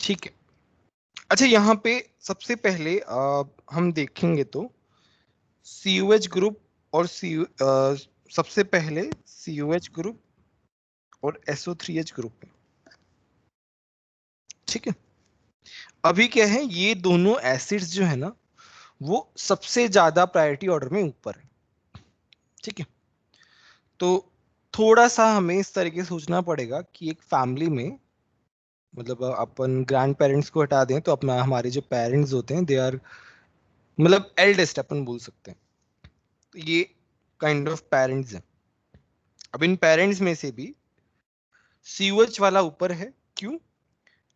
ठीक है। अच्छा, यहाँ पे सबसे पहले हम देखेंगे तो COH ग्रुप और सबसे पहले COH ग्रुप और SO3H ग्रुप है। ठीक है। अभी क्या है, ये दोनों एसिड्स जो है ना वो सबसे ज्यादा प्रायोरिटी ऑर्डर में ऊपर है। ठीक है। तो थोड़ा सा हमें इस तरीके से सोचना पड़ेगा कि एक फैमिली में, मतलब अपन ग्रैंड पेरेंट्स को हटा दें तो अपना हमारे जो पेरेंट्स होते हैं दे आर, मतलब एल्डेस्ट अपन बोल सकते हैं। तो ये काइंड ऑफ पेरेंट्स हैं। अब इन पेरेंट्स में से भी COH वाला ऊपर है। क्यों?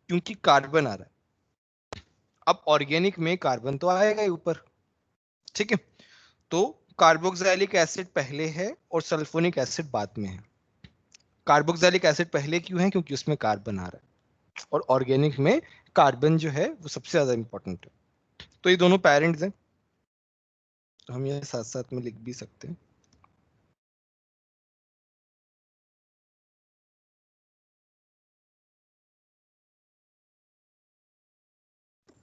क्योंकि कार्बन आ रहा है। अब ऑर्गेनिक में कार्बन तो आएगा ही ऊपर। ठीक है। तो कार्बोक्सिलिक एसिड पहले है और सल्फोनिक एसिड बाद में है। कार्बोक्सिलिक एसिड पहले क्यों है? क्योंकि उसमें कार्बन आ रहा है और ऑर्गेनिक में कार्बन जो है वो सबसे ज्यादा इंपॉर्टेंट है। तो ये दोनों पेरेंट्स हैं, तो हम ये साथ साथ में लिख भी सकते हैं।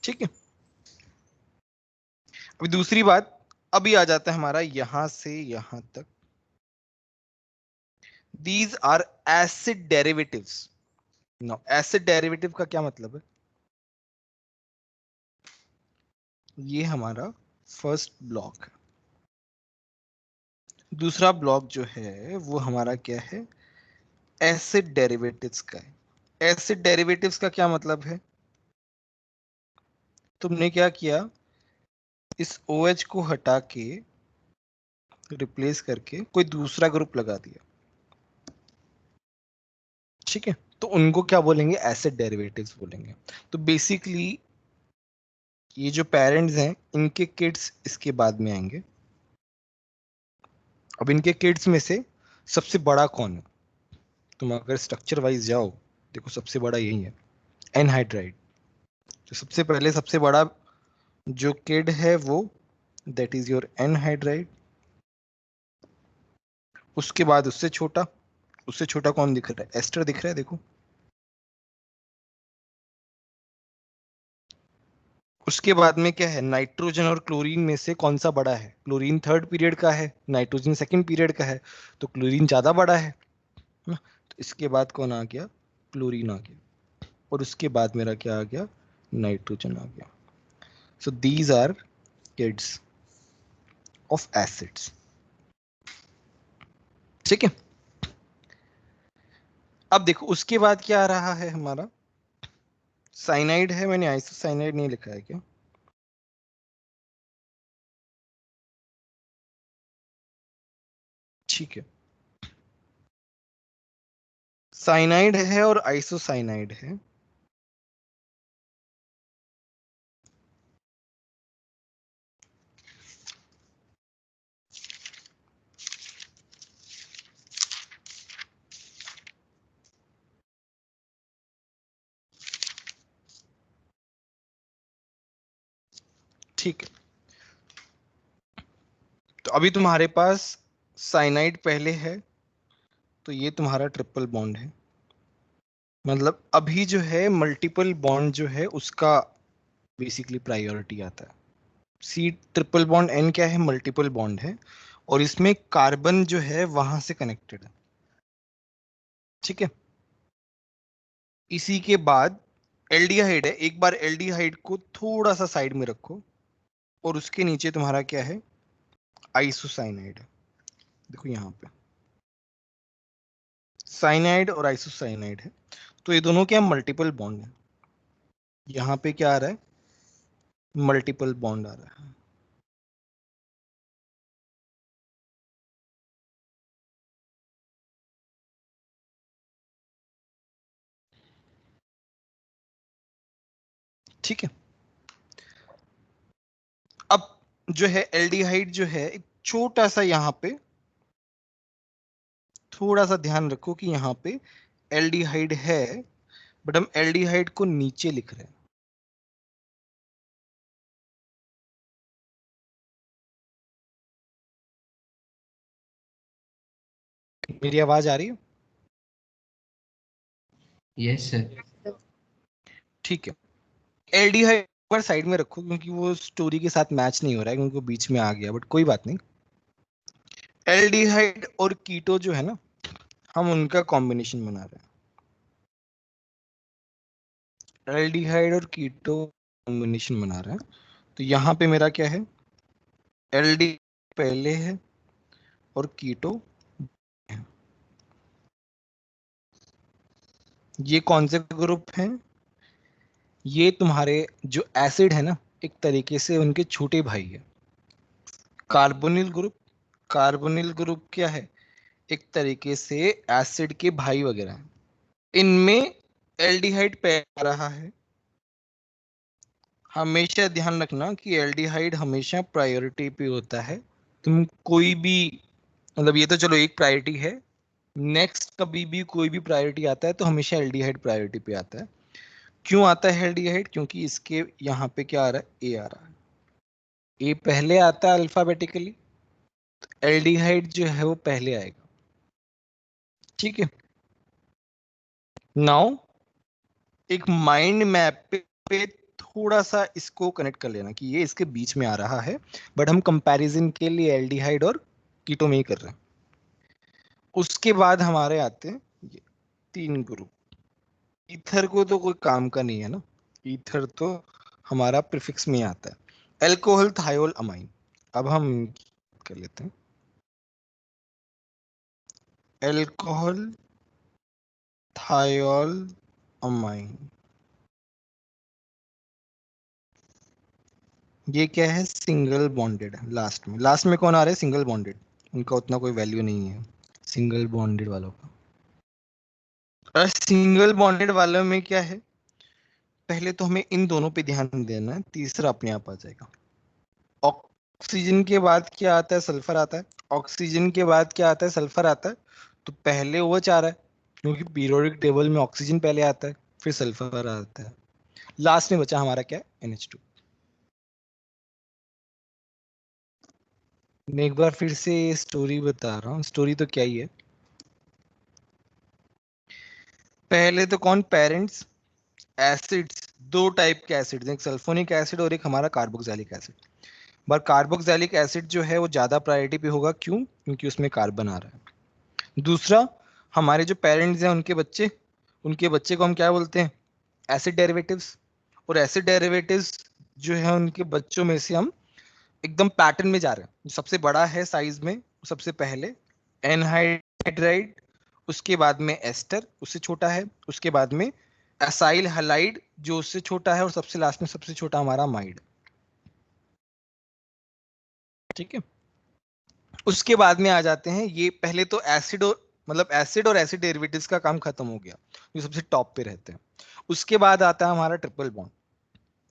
ठीक है। अभी दूसरी बात, अभी आ जाता है हमारा यहां से यहां तक, these are acid derivatives. No, acid derivative का क्या मतलब है? ये हमारा फर्स्ट ब्लॉक है। दूसरा ब्लॉक जो है वो हमारा क्या है? एसिड डेरिवेटिव्स का है। एसिड डेरिवेटिव्स का क्या मतलब है? तुमने क्या किया, इस OH को हटा के रिप्लेस करके कोई दूसरा ग्रुप लगा दिया। ठीक है। तो उनको क्या बोलेंगे? एसिड डेरिवेटिव्स बोलेंगे। तो बेसिकली ये जो पेरेंट्स हैं इनके किड्स इसके बाद में आएंगे। अब इनके किड्स में से सबसे बड़ा कौन है? तुम अगर स्ट्रक्चर वाइज जाओ, देखो सबसे बड़ा यही है, एनहाइड्राइड। तो सबसे पहले सबसे बड़ा जो किड है वो दैट इज योर एनहाइड्राइड। उसके बाद उससे छोटा कौन दिख रहा है? एस्टर दिख रहा है, देखो। उसके बाद में क्या है? नाइट्रोजन और क्लोरीन में से कौन सा बड़ा है? क्लोरीन थर्ड पीरियड का है, नाइट्रोजन सेकंड पीरियड का है, तो क्लोरीन ज्यादा बड़ा है ना? तो इसके बाद कौन आ गया? क्लोरीन आ गया। और उसके बाद मेरा क्या आ गया? नाइट्रोजन आ गया। So these are kids of acids. ठीक है। अब देखो उसके बाद क्या आ रहा है हमारा? साइनाइड है। मैंने आइसोसाइनाइड नहीं लिखा है क्या? ठीक है। साइनाइड है और आइसोसाइनाइड है। ठीक है। तो अभी तुम्हारे पास साइनाइड पहले है, तो ये तुम्हारा ट्रिपल बॉन्ड है। मतलब अभी जो है मल्टीपल बॉन्ड जो है उसका बेसिकली प्रायोरिटी आता है। सी ट्रिपल बॉन्ड एन क्या है? मल्टीपल बॉन्ड है और इसमें कार्बन जो है वहां से कनेक्टेड है। ठीक है। इसी के बाद एल्डिहाइड है। एक बार एल्डिहाइड को थोड़ा सा साइड में रखो और उसके नीचे तुम्हारा क्या है? आइसोसाइनाइड है। देखो यहाँ पे साइनाइड और आइसोसाइनाइड है, तो ये दोनों क्या? मल्टीपल बॉन्ड है। यहाँ पे क्या आ रहा है? मल्टीपल बॉन्ड आ रहा है। ठीक है। अब जो है एल्डिहाइड जो है एक छोटा सा यहाँ पे, थोड़ा सा ध्यान रखो कि यहाँ पे एल्डिहाइड है, बट हम एल्डिहाइड को नीचे लिख रहे हैं। मेरी आवाज आ रही है? Yes sir. ठीक है, एल्डिहाइड पर साइड में रखो क्योंकि वो स्टोरी के साथ मैच नहीं हो रहा है, क्योंकि वो बीच में आ गया, बट कोई बात नहीं। एल्डिहाइड और कीटो जो है ना, हम उनका कॉम्बिनेशन बना रहे हैं। एल्डिहाइड और कीटो कॉम्बिनेशन बना रहे हैं, तो यहाँ पे मेरा क्या है, एल्डी पहले है और कीटो है। ये कौन से ग्रुप हैं? ये तुम्हारे जो एसिड है ना, एक तरीके से उनके छोटे भाई है। कार्बोनिल ग्रुप, कार्बोनिल ग्रुप क्या है, एक तरीके से एसिड के भाई वगैरह हैं। इनमें एल्डिहाइड पे आ रहा है। हमेशा ध्यान रखना कि एल्डिहाइड हमेशा प्रायोरिटी पे होता है। तुम कोई भी, मतलब ये तो चलो एक प्रायोरिटी है, नेक्स्ट कभी भी कोई भी प्रायोरिटी आता है तो हमेशा एल्डिहाइड प्रायोरिटी पे आता है। क्यों आता है एल्डिहाइड? क्योंकि इसके यहाँ पे क्या आ रहा है, ए आ रहा है। ए पहले आता है अल्फाबेटिकली, एल्डिहाइड जो है वो पहले आएगा। ठीक है, नाउ एक माइंड मैप पे थोड़ा सा इसको कनेक्ट कर लेना कि ये इसके बीच में आ रहा है, बट हम कंपैरिजन के लिए एल्डिहाइड और कीटो में ही कर रहे हैं। उसके बाद हमारे आते हैं ये तीन ग्रुप। ईथर को तो कोई काम का नहीं है ना, ईथर तो हमारा प्रीफिक्स में ही आता है। अल्कोहल थायोल अमाइन, अब हम कर लेते हैं। अल्कोहल थायोल अमाइन, ये क्या है, सिंगल बॉन्डेड है। लास्ट में, लास्ट में कौन आ रहा है, सिंगल बॉन्डेड, उनका उतना कोई वैल्यू नहीं है सिंगल बॉन्डेड वालों का। और सिंगल बॉन्डेड वालों में क्या है, पहले तो हमें इन दोनों पे ध्यान देना है, तीसरा अपने आप आ जाएगा। ऑक्सीजन के बाद क्या आता है, सल्फर आता है। ऑक्सीजन के बाद क्या आता है, सल्फर आता है। तो पहले OH आ रहा है, क्योंकि पीरियोडिक टेबल में ऑक्सीजन पहले आता है, फिर सल्फर आता है। लास्ट में बचा हमारा क्या है, NH2। मैं एक बार फिर से स्टोरी बता रहा हूँ, स्टोरी तो क्या ही है। पहले तो कौन, पेरेंट्स, एसिड्स, दो टाइप के एसिड्स, एक सल्फोनिक एसिड और एक हमारा कार्बोक्सिलिक एसिड। पर कार्बोक्सिलिक एसिड जो है वो ज्यादा प्रायोरिटी पे होगा, क्यों? क्योंकि उसमें कार्बन आ रहा है। दूसरा, हमारे जो पेरेंट्स हैं उनके बच्चे को हम क्या बोलते हैं, एसिड डेरिवेटिव्स। और एसिड डेरिवेटिव्स जो है उनके बच्चों में से हम एकदम पैटर्न में जा रहे हैं। जो सबसे बड़ा है साइज में, सबसे पहले एनहाइड्राइड, उसके बाद में एस्टर, उससे छोटा है, उसके बाद में एसाइल हलाइड जो उससे छोटा है, और सबसे लास्ट में सबसे छोटा हमारा माइड। ठीक है, उसके बाद में आ जाते हैं ये, पहले तो एसिड और, मतलब एसिड और एसिड डेरिवेटिव्स का काम खत्म हो गया, जो सबसे टॉप पे रहते हैं। उसके बाद आता है हमारा ट्रिपल बॉन्ड,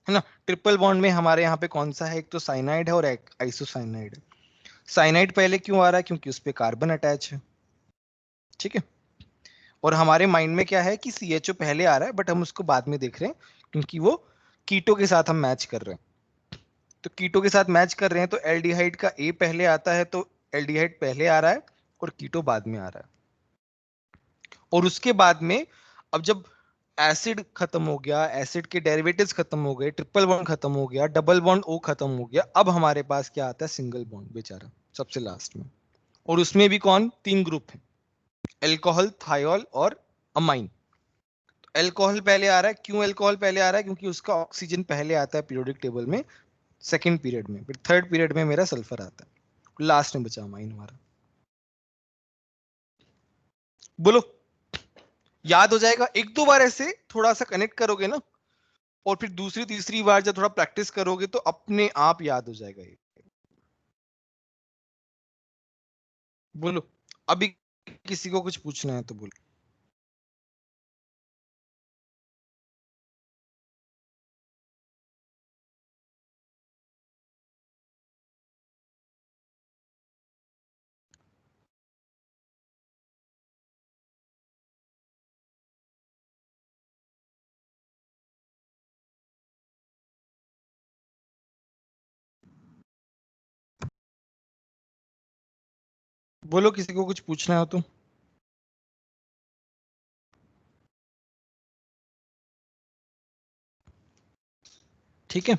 है ना। ट्रिपल बॉन्ड में हमारे यहाँ पे कौन सा है, एक तो साइनाइड है और एक आइसोसाइनाइड है। साइनाइड पहले क्यों आ रहा है, क्योंकि उस पे कार्बन अटैच है। ठीक है, और हमारे माइंड में क्या है कि CHO पहले आ रहा है, बट हम उसको बाद में देख रहे हैं, क्योंकि वो कीटो के साथ हम मैच कर रहे हैं। तो कीटो के साथ मैच कर रहे हैं तो एल्डिहाइड का ए पहले आता है, तो एल्डिहाइड पहले आ रहा है और कीटो बाद में आ रहा है। और उसके बाद में, अब जब एसिड खत्म हो गया, एसिड के डेरिवेटिव्स खत्म हो गए, ट्रिपल बॉन्ड खत्म हो गया, डबल बॉन्ड O खत्म हो गया, अब हमारे पास क्या आता है, सिंगल बॉन्ड बेचारा, सबसे लास्ट में। और उसमें भी कौन, तीन ग्रुप है, अल्कोहल थायोल और अमाइन। अल्कोहल पहले आ रहा है, क्यों अल्कोहल पहले आ रहा है, क्योंकि उसका ऑक्सीजन पहले आता है पीरियोडिक टेबल में, सेकंड पीरियड में, फिर थर्ड पीरियड में मेरा सल्फर आता है, लास्ट में बचा अमाइन हमारा। बोलो, याद हो जाएगा? एक दो बार ऐसे थोड़ा सा कनेक्ट करोगे ना, और फिर दूसरी तीसरी बार जब थोड़ा प्रैक्टिस करोगे तो अपने आप याद हो जाएगा ये। बोलो, अभी किसी को कुछ पूछना है तो बोलो। बोलो, किसी को कुछ पूछना हो तो। ठीक है,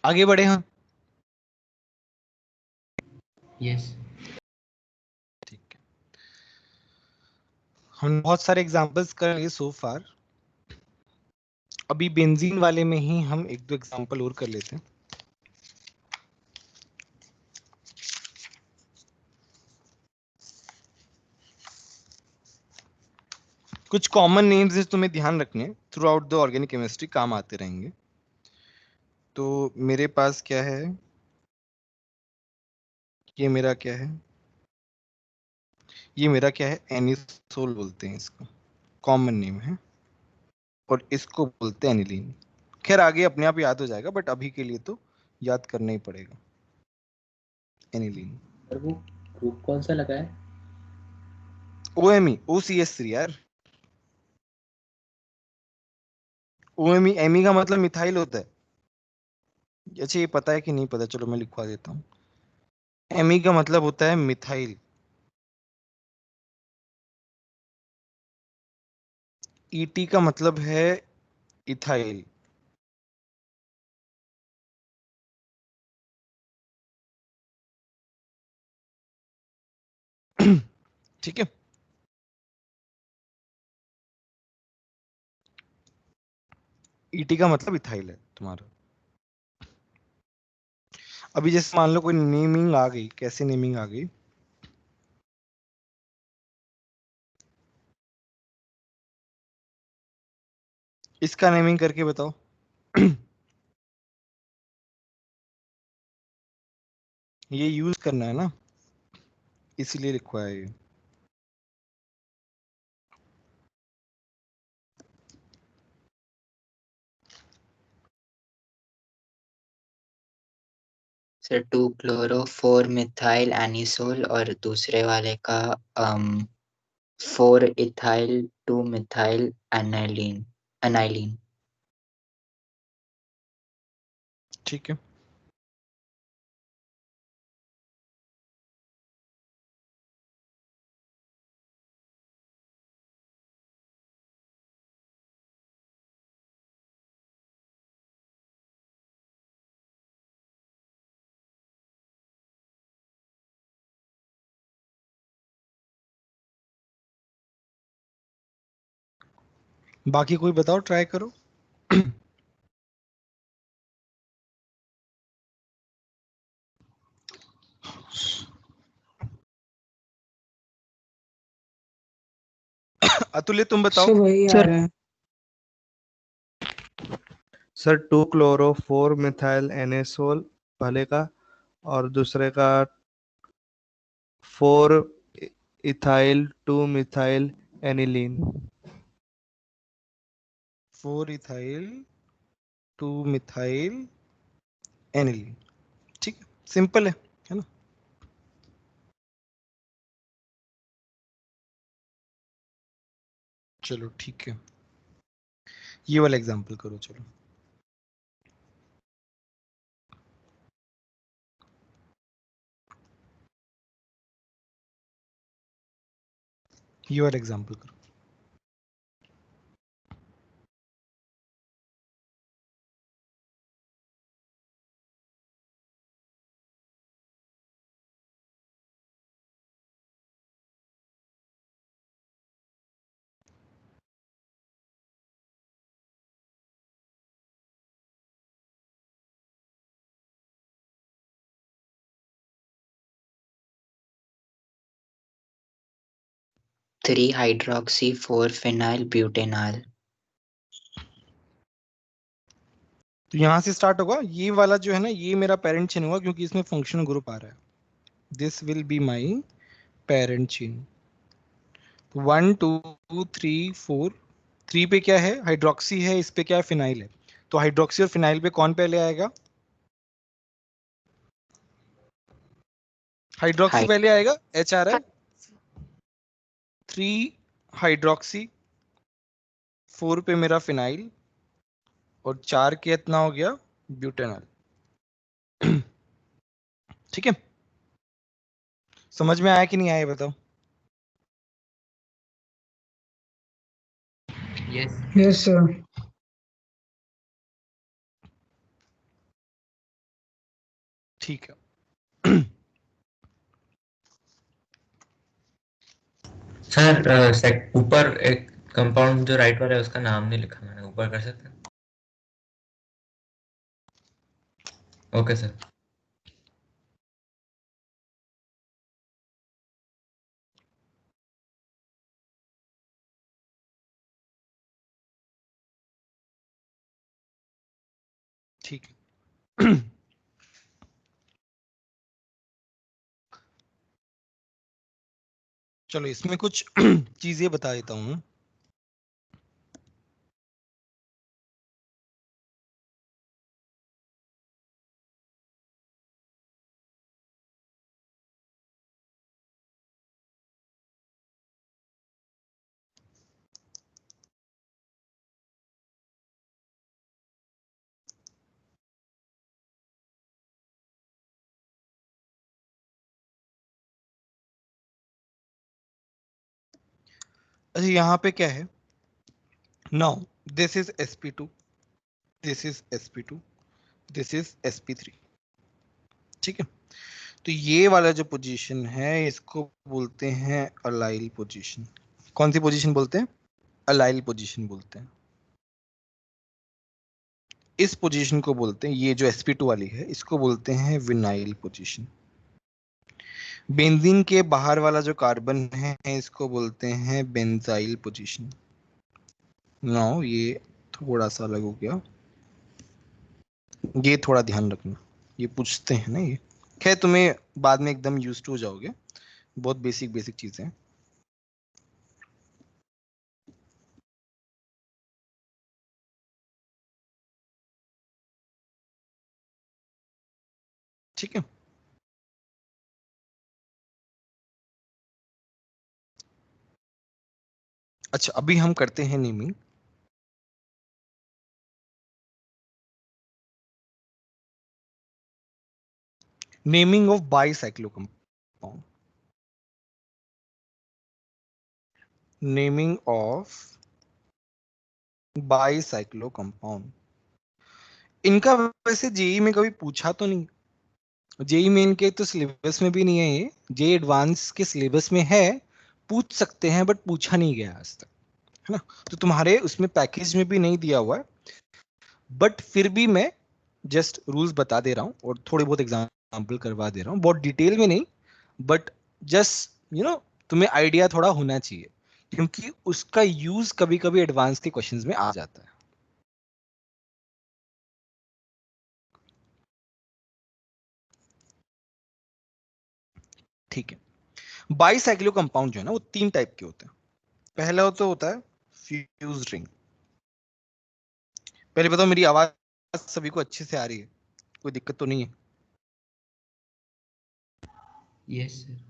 आगे बढ़े। हाँ यस। ठीक है, हम बहुत सारे एग्जांपल्स कर लिए सो फार। अभी बेंजीन वाले में ही हम एक दो एग्जांपल और कर लेते हैं। कुछ कॉमन नेम्स हैं तुम्हें ध्यान रखने, through out the organic chemistry काम आते रहेंगे। तो मेरे पास क्या है, ये मेरा क्या है, ये मेरा क्या है, एनिसोल बोलते हैं इसको, कॉमन नेम है, और इसको बोलते हैं एनिलीन। खैर आगे अपने आप याद हो जाएगा, बट अभी के लिए तो याद करना ही पड़ेगा, एनिलीन। और वो ग्रुप कौन सा लगा है? OMe, OCH3 यार। OMe, एमी का मतलब मिथाइल होता है। अच्छा ये पता है कि नहीं पता, चलो मैं लिखवा देता हूँ। एमी का मतलब होता है मिथाइल। ET का मतलब है इथाइल। ठीक है, ET का मतलब इथाइल है तुम्हारा। अभी जैसे मान लो कोई नेमिंग आ गई, कैसे नेमिंग आ गई, इसका नेमिंग करके बताओ। ये यूज करना है ना, इसीलिए लिखवा है ये। सर 2-chloro-4-methyl एनिसोल और दूसरे वाले का 4-ethyl 2-methyl एनाइलिन। ठीक है, बाकी कोई बताओ, ट्राई करो। अतुल्य तुम बताओ। सब वही आ सर रहा है। सर 2-chloro-4-methyl एनेसोल पहले का, और दूसरे का 4-ethyl 2-methyl aniline. 4-ethyl 2-methyl aniline. ठीक है, सिंपल है ना। चलो ठीक है, ये वाला एग्जांपल करो चलो। ये वाला एग्जांपल करो। Three hydroxy 4-phenyl butanol. तो यहां से स्टार्ट होगा, ये वाला जो है ना, ये मेरा पेरेंट चेन होगा, क्योंकि इसमें फंक्शनल ग्रुप आ रहा है। This will be my parent chain. 1 2 3 4, 3 पे क्या है, हाइड्रोक्सी है, इस पे क्या है, फिनाइल है। तो हाइड्रोक्सी और फिनाइल पे कौन पहले आएगा, हाइड्रोक्सी हाइ पहले आएगा, H आ रहा है। 3 हाइड्रोक्सी, 4 पे मेरा फिनाइल, और 4 के इतना हो गया ब्यूटेनॉल। ठीक है, समझ में आया कि नहीं आया, बताओ। यस। Yes, sir. ठीक है। सर ऊपर एक कंपाउंड जो राइट वाला है उसका नाम नहीं लिखा मैंने, ऊपर कर सकते हैं? Okay sir. ठीक है। चलो इसमें कुछ चीजें बता देता हूं। अच्छा यहाँ पे क्या है, now this is sp2, this is sp2, this is sp3। ठीक है, तो ये वाला जो पोजीशन है इसको बोलते हैं अलाइल पोजीशन। कौन सी पोजीशन बोलते हैं? अलाइल पोजीशन बोलते हैं। इस पोजीशन को बोलते हैं, ये जो sp2 वाली है इसको बोलते हैं विनाइल पोजीशन। बेंजीन के बाहर वाला जो कार्बन है इसको बोलते हैं बेंजाइल पोजीशन। नाउ ये थोड़ा सा अलग हो गया, ये थोड़ा ध्यान रखना, ये पूछते हैं ना ये। खैर तुम्हें बाद में एकदम यूज टू हो जाओगे, बहुत बेसिक बेसिक चीजें हैं। ठीक है, अच्छा अभी हम करते हैं naming. Naming of bicyclo compound. Naming of bicyclo compound, इनका वैसे जेई में कभी पूछा तो नहीं, जेई मेन के तो सिलेबस में भी नहीं है, ये जेई एडवांस के सिलेबस में है, पूछ सकते हैं बट पूछा नहीं गया आज तक, है ना। तो तुम्हारे उसमें पैकेज में भी नहीं दिया हुआ है, बट फिर भी मैं जस्ट रूल्स बता दे रहा हूँ और थोड़े बहुत एग्जाम्पल करवा दे रहा हूँ, बहुत डिटेल में नहीं, बट जस्ट तुम्हें आइडिया थोड़ा होना चाहिए, क्योंकि उसका यूज कभी कभी एडवांस के क्वेश्चंस में आ जाता है। ठीक है, बाईसाइक्लो कंपाउंड जो है ना वो तीन टाइप के होते हैं। पहला तो होता है फ्यूज रिंग। पहले बताओ मेरी आवाज सभी को अच्छे से आ रही है, कोई दिक्कत तो नहीं है? Yes sir.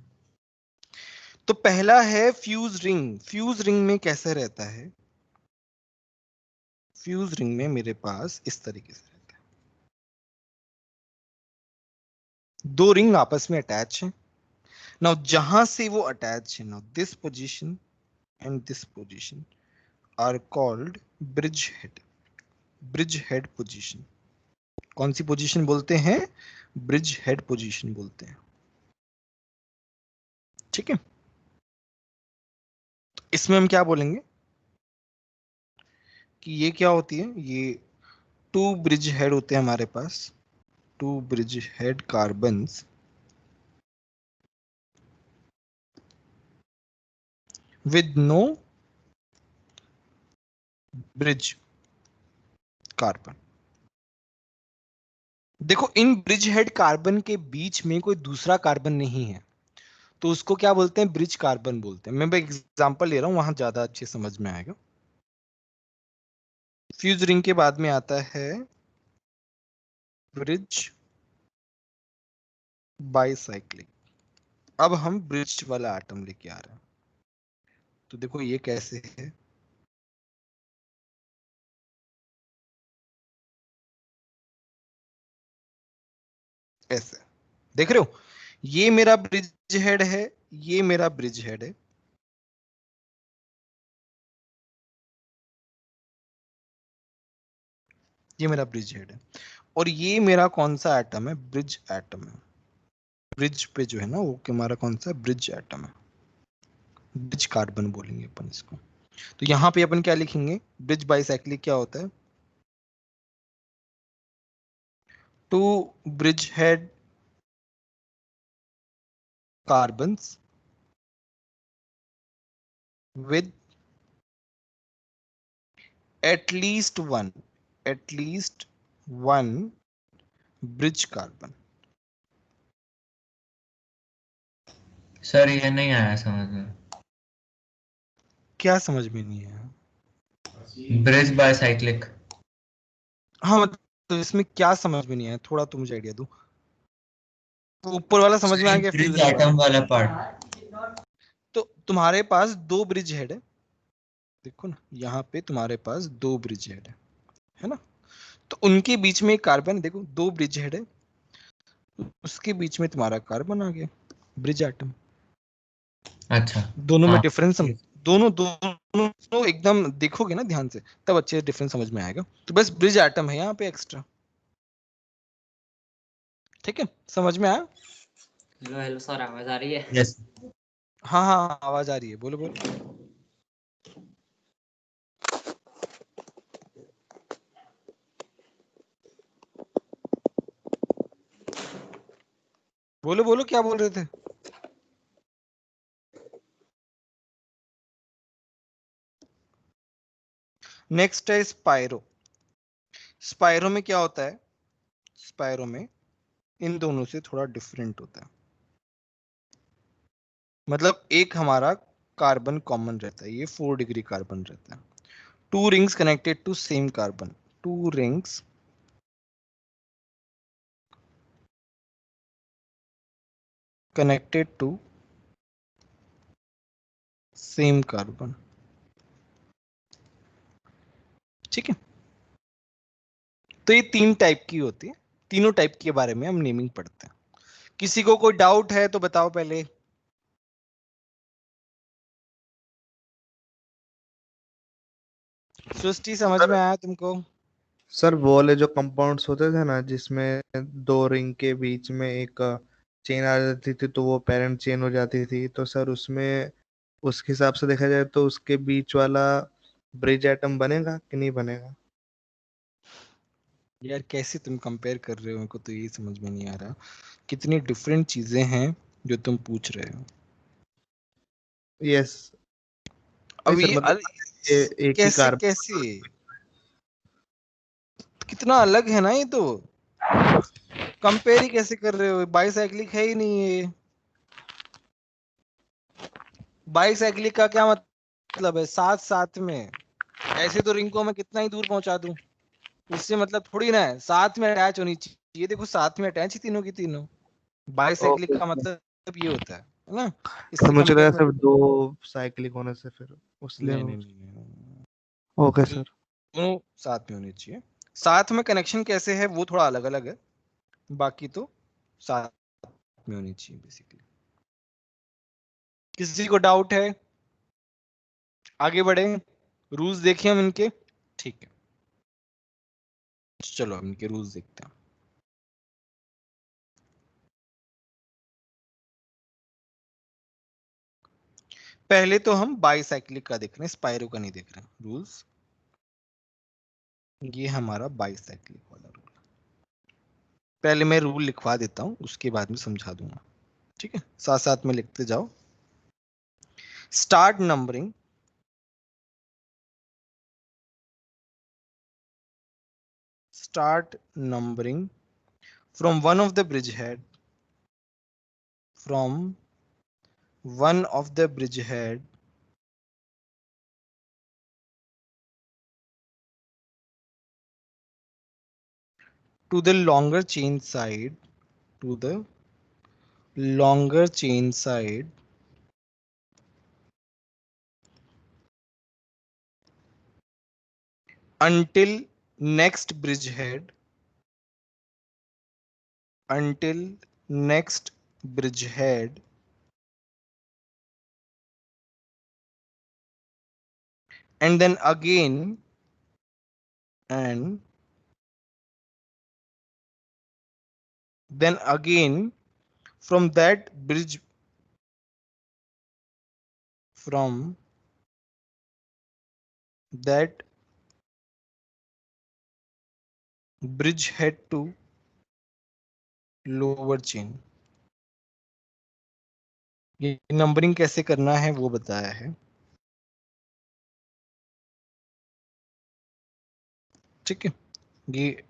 तो पहला है फ्यूज रिंग। फ्यूज रिंग में कैसे रहता है, फ्यूज रिंग में मेरे पास इस तरीके से रहता है, दो रिंग आपस में अटैच है। नाउ जहां से वो अटैच है, now this position and this position are called bridge head. Bridge head position, कौन सी पोजीशन बोलते हैं? ब्रिज हेड पोजीशन बोलते हैं। ठीक है, तो इसमें हम क्या बोलेंगे कि ये क्या होती है, ये टू ब्रिज हेड होते हैं हमारे पास, two bridge head carbons with no bridge carbon. देखो इन ब्रिज हेड कार्बन के बीच में कोई दूसरा कार्बन नहीं है, तो उसको क्या बोलते हैं? ब्रिज कार्बन बोलते हैं। मैं एग्जांपल ले रहा हूं, वहां ज्यादा अच्छे समझ में आएगा। फ्यूज रिंग के बाद में आता है ब्रिज बाईसाइक्लिक। अब हम ब्रिज वाला एटम लेके आ रहे हैं, तो देखो ये कैसे है, ऐसे देख रहे हो, ये मेरा ब्रिज हेड है, ये मेरा ब्रिज हेड है, ये मेरा ब्रिज हेड है, और ये मेरा कौन सा एटम है? ब्रिज एटम है। ब्रिज पे जो है ना वो हमारा कौन सा ब्रिज एटम है, ब्रिज कार्बन बोलेंगे अपन इसको। तो यहाँ पे अपन क्या लिखेंगे? ब्रिज बाइसाइक्लिक क्या होता है? Two bridge head carbons with at least one bridge carbon। Sir ये नहीं आया समझ में। क्या समझ में नहीं आया? Bridge bicyclic. हाँ मतलब इसमें क्या समझ में नहीं आया, थोड़ा तो मुझे आइडिया दो। ऊपर वाला समझ में आ गया, फिर ब्रिज इधर वाला। एटम वाला पार्ट। तो तुम्हारे पास दो ब्रिज हेड है, देखो ना यहाँ पे तुम्हारे पास दो ब्रिज हेड है ना, तो उनके बीच में एक कार्बन, देखो दो ब्रिज हेड है, उसके बीच में तुम्हारा कार्बन आ गया, ब्रिज एटम। अच्छा दोनों में हाँ। डिफरेंस दोनों दोनों एकदम देखोगे ना ध्यान से, तब अच्छे डिफरेंस समझ में आएगा। तो बस ब्रिज एटम है यहाँ पे एक्स्ट्रा। ठीक है, समझ में आया? हेलो हेलो सर, आवाज आ रही है? यस। हाँ हाँ आवाज आ रही है, बोलो बोलो। बोलो बोलो क्या बोल रहे थे? नेक्स्ट है स्पाइरो। स्पाइरो में क्या होता है? स्पाइरो में इन दोनों से थोड़ा डिफरेंट होता है, मतलब एक हमारा कार्बन कॉमन रहता है, ये 4 डिग्री कार्बन रहता है। Two rings connected to same carbon, two rings connected to same carbon. ठीक है, तो ये 3 टाइप की होती है, तीनों टाइप के बारे में हम नेमिंग पढ़ते हैं। किसी को कोई डाउट है तो बताओ पहले। सृष्टि समझ सर में आया तुमको? सर वो वाले जो कंपाउंड्स होते थे ना जिसमें दो रिंग के बीच में एक चेन आ जाती थी तो वो पेरेंट चेन हो जाती थी, तो सर उसमें उस हिसाब से देखा जाए तो उसके बीच वाला ब्रिज एटम बनेगा कि नहीं बनेगा? यार कैसे तुम कंपेयर कर रहे हो, मेरे को तो यही समझ में नहीं आ रहा, कितनी डिफरेंट चीजें हैं जो तुम पूछ रहे हो। यस। नहीं अब सर, ये मतलब ये एक ही कैसे कार्बन। कैसे कितना अलग है ना ये तो, कंपेयर ही कैसे कर रहे हो? बाईसाइक्लिक है ही नहीं ये। बाईसाइक्लिक का क्या मतलब है? साथ साथ में, ऐसे तो रिंग को मैं कितना ही दूर पहुंचा दूं, उससे मतलब थोड़ी ना है, साथ में अटैच होनी चाहिए। देखो साथ में अटैच ही तीनों की तीनों। Bicyclic okay. का मतलब ये होता है ना, सर इससे मुझे लगा कंपेयर सिर्फ दो साइक्लिक होने से फिर उसलिए नहीं नहीं नहीं नहीं, ओके सर। दोनों साथ में होनी चाहिए। साथ में कनेक्शन कैसे है वो थोड़ा अलग अलग है, बाकी तो साथ में होनी चाहिए बेसिकली। किसी को डाउट है? आगे बढ़े, रूल्स देखें हम इनके। ठीक है, चलो हम इनके रूल्स देखते हैं। पहले तो हम बाईसाइक्लिक का देख रहे हैं, स्पाइरो का नहीं देख रहे हैं रूल्स। ये हमारा बाईसाइक्लिक वाला रूल, पहले मैं रूल लिखवा देता हूं, उसके बाद में समझा दूंगा। ठीक है, साथ साथ में लिखते जाओ। Start numbering, start numbering from one of the bridgehead, from one of the bridgehead to the longer chain side, to the longer chain side until next bridgehead, until next bridgehead, and then again, and then again from that bridge head to lower chain. ये numbering कैसे करना है वो बताया है. ठीक है, ये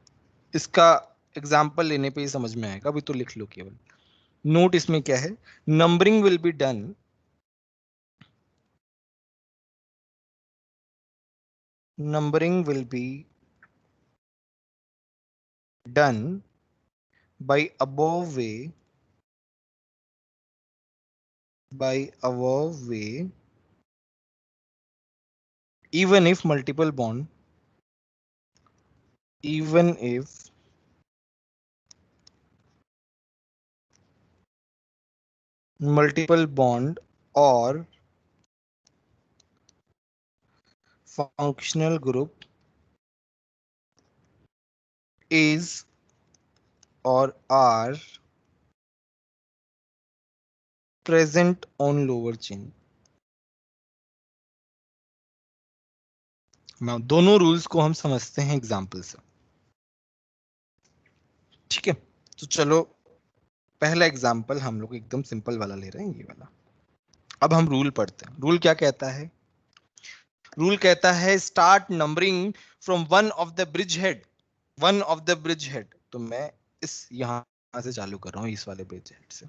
इसका एग्जाम्पल लेने पे ही समझ में आएगा, अभी तो लिख लो केवल. नोट इसमें क्या है, numbering will be done by above way even if multiple bond or functional group is or are present on lower chain. दोनों रूल्स को हम समझते हैं एग्जाम्पल से. ठीक है, तो चलो पहला एग्जाम्पल हम लोग एकदम सिंपल वाला ले रहे हैं, ये वाला. अब हम रूल पढ़ते हैं. रूल क्या कहता है? रूल कहता है start numbering from one of the bridge head. तो मैं इस यहां से चालू कर रहा हूं, इस वाले ब्रिज हेड से,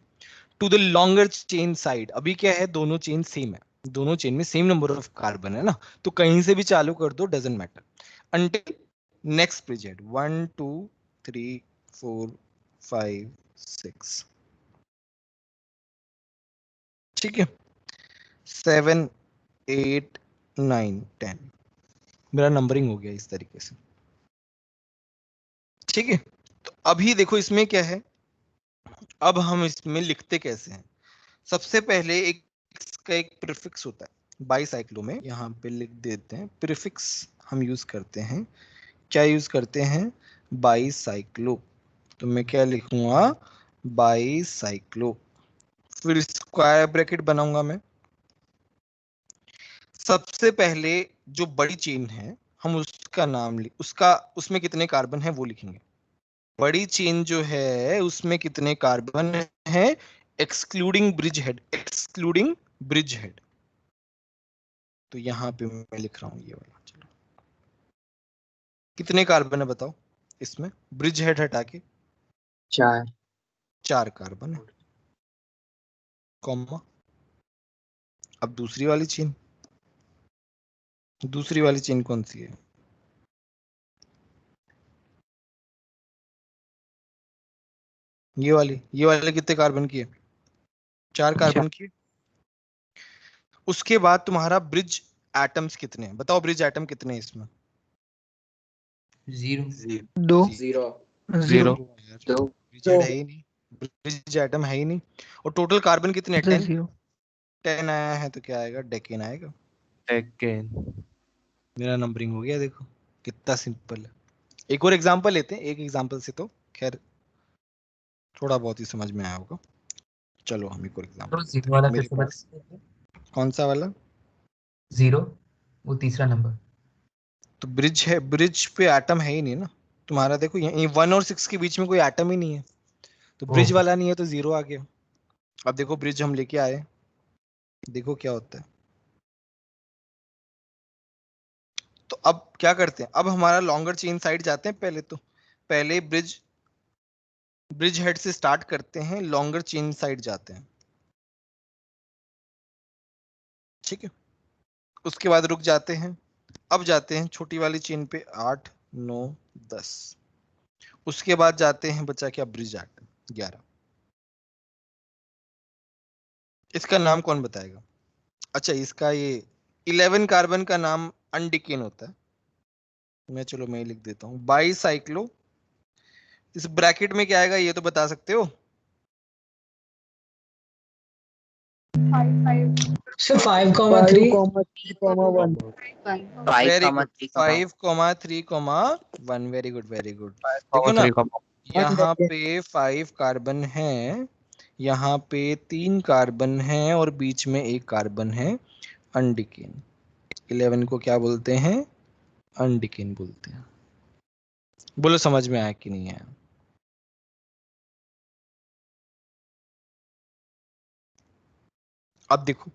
to the longer chain side. अभी क्या है, दोनों चेन सेम है, दोनों चेन में सेम नंबर ऑफ कार्बन है ना, तो कहीं से भी चालू कर दो, doesn't matter, until next bridge head. 1 2 3 4 5 6. ठीक है, 7 8 9 10. मेरा नंबरिंग हो गया इस तरीके से. ठीक है, तो अभी देखो इसमें क्या है, अब हम इसमें लिखते कैसे हैं. सबसे पहले इसका एक प्रीफिक्स होता है बाईसाइक्लो में, यहाँ पे लिख देते हैं प्रीफिक्स. हम यूज करते हैं, क्या यूज करते हैं, बाईसाइक्लो. तो मैं क्या लिखूंगा, बाईसाइक्लो, फिर स्क्वायर ब्रैकेट बनाऊंगा मैं. सबसे पहले जो बड़ी चेन है हम उसका नाम उसमें कितने कार्बन है वो लिखेंगे. बड़ी चेन जो है उसमें कितने कार्बन है, एक्सक्लूडिंग ब्रिज हेड. तो यहां पे मैं लिख रहा हूं ये वाला. चलो कितने कार्बन है बताओ इसमें, ब्रिज हेड हटा के? 4 कार्बन है, कॉमा. अब दूसरी वाली चेन कौन सी है, ये वाले कितने कार्बन की है, 4 कार्बन की. उसके बाद तुम्हारा ब्रिज एटम्स कितने हैं बताओ, ब्रिज एटम कितने हैं इसमें? 0 0 ब्रिज है ही नहीं, ब्रिज एटम है ही नहीं. और टोटल कार्बन कितने हैं? 10 आया है तो क्या आएगा, डेकेन आएगा. मेरा नंबरिंग हो गया. देखो कितना सिंपल है. एक और एग्जांपल लेते हैं, एक एग्जांपल से तो खैर थोड़ा बहुत ही समझ में आया होगा. चलो हम एक और एग्जांपल, मेरे पास कौन सा वाला, 0 वो तीसरा नंबर. तो ब्रिज है, ब्रिज पे एटम है ही नहीं ना तुम्हारा. देखो ये 1 और 6 के बीच में कोई एटम ही नहीं है, तो ब्रिज वाला नहीं है तो 0 आ गया. अब देखो ब्रिज हम लेके आए, देखो क्या होता है. तो अब क्या करते हैं, अब हमारा लॉन्गर चेन साइड जाते हैं. पहले ब्रिज हेड से स्टार्ट करते हैं, लॉन्गर चेन साइड जाते हैं. ठीक है, उसके बाद रुक जाते हैं, अब जाते हैं छोटी वाली चेन पे 8 9 10. उसके बाद जाते हैं बचा क्या, ब्रिज एटम 11. इसका नाम कौन बताएगा? अच्छा, इसका ये 11 कार्बन का नाम अनडिकेन होता है. चलो मैं लिख देता हूं, बाईसाइक्लो. इस ब्रैकेट में क्या आएगा ये तो बता सकते हो? 5,3,1 5,3,1. Very good. देखो ना, यहाँ पे 5 कार्बन है, यहाँ पे 3 कार्बन है और बीच में एक कार्बन है अनडिकेन। 11 को क्या बोलते हैं? अनडिकेन बोलते हैं। बोलो समझ में आया कि नहीं आया? अब देखो,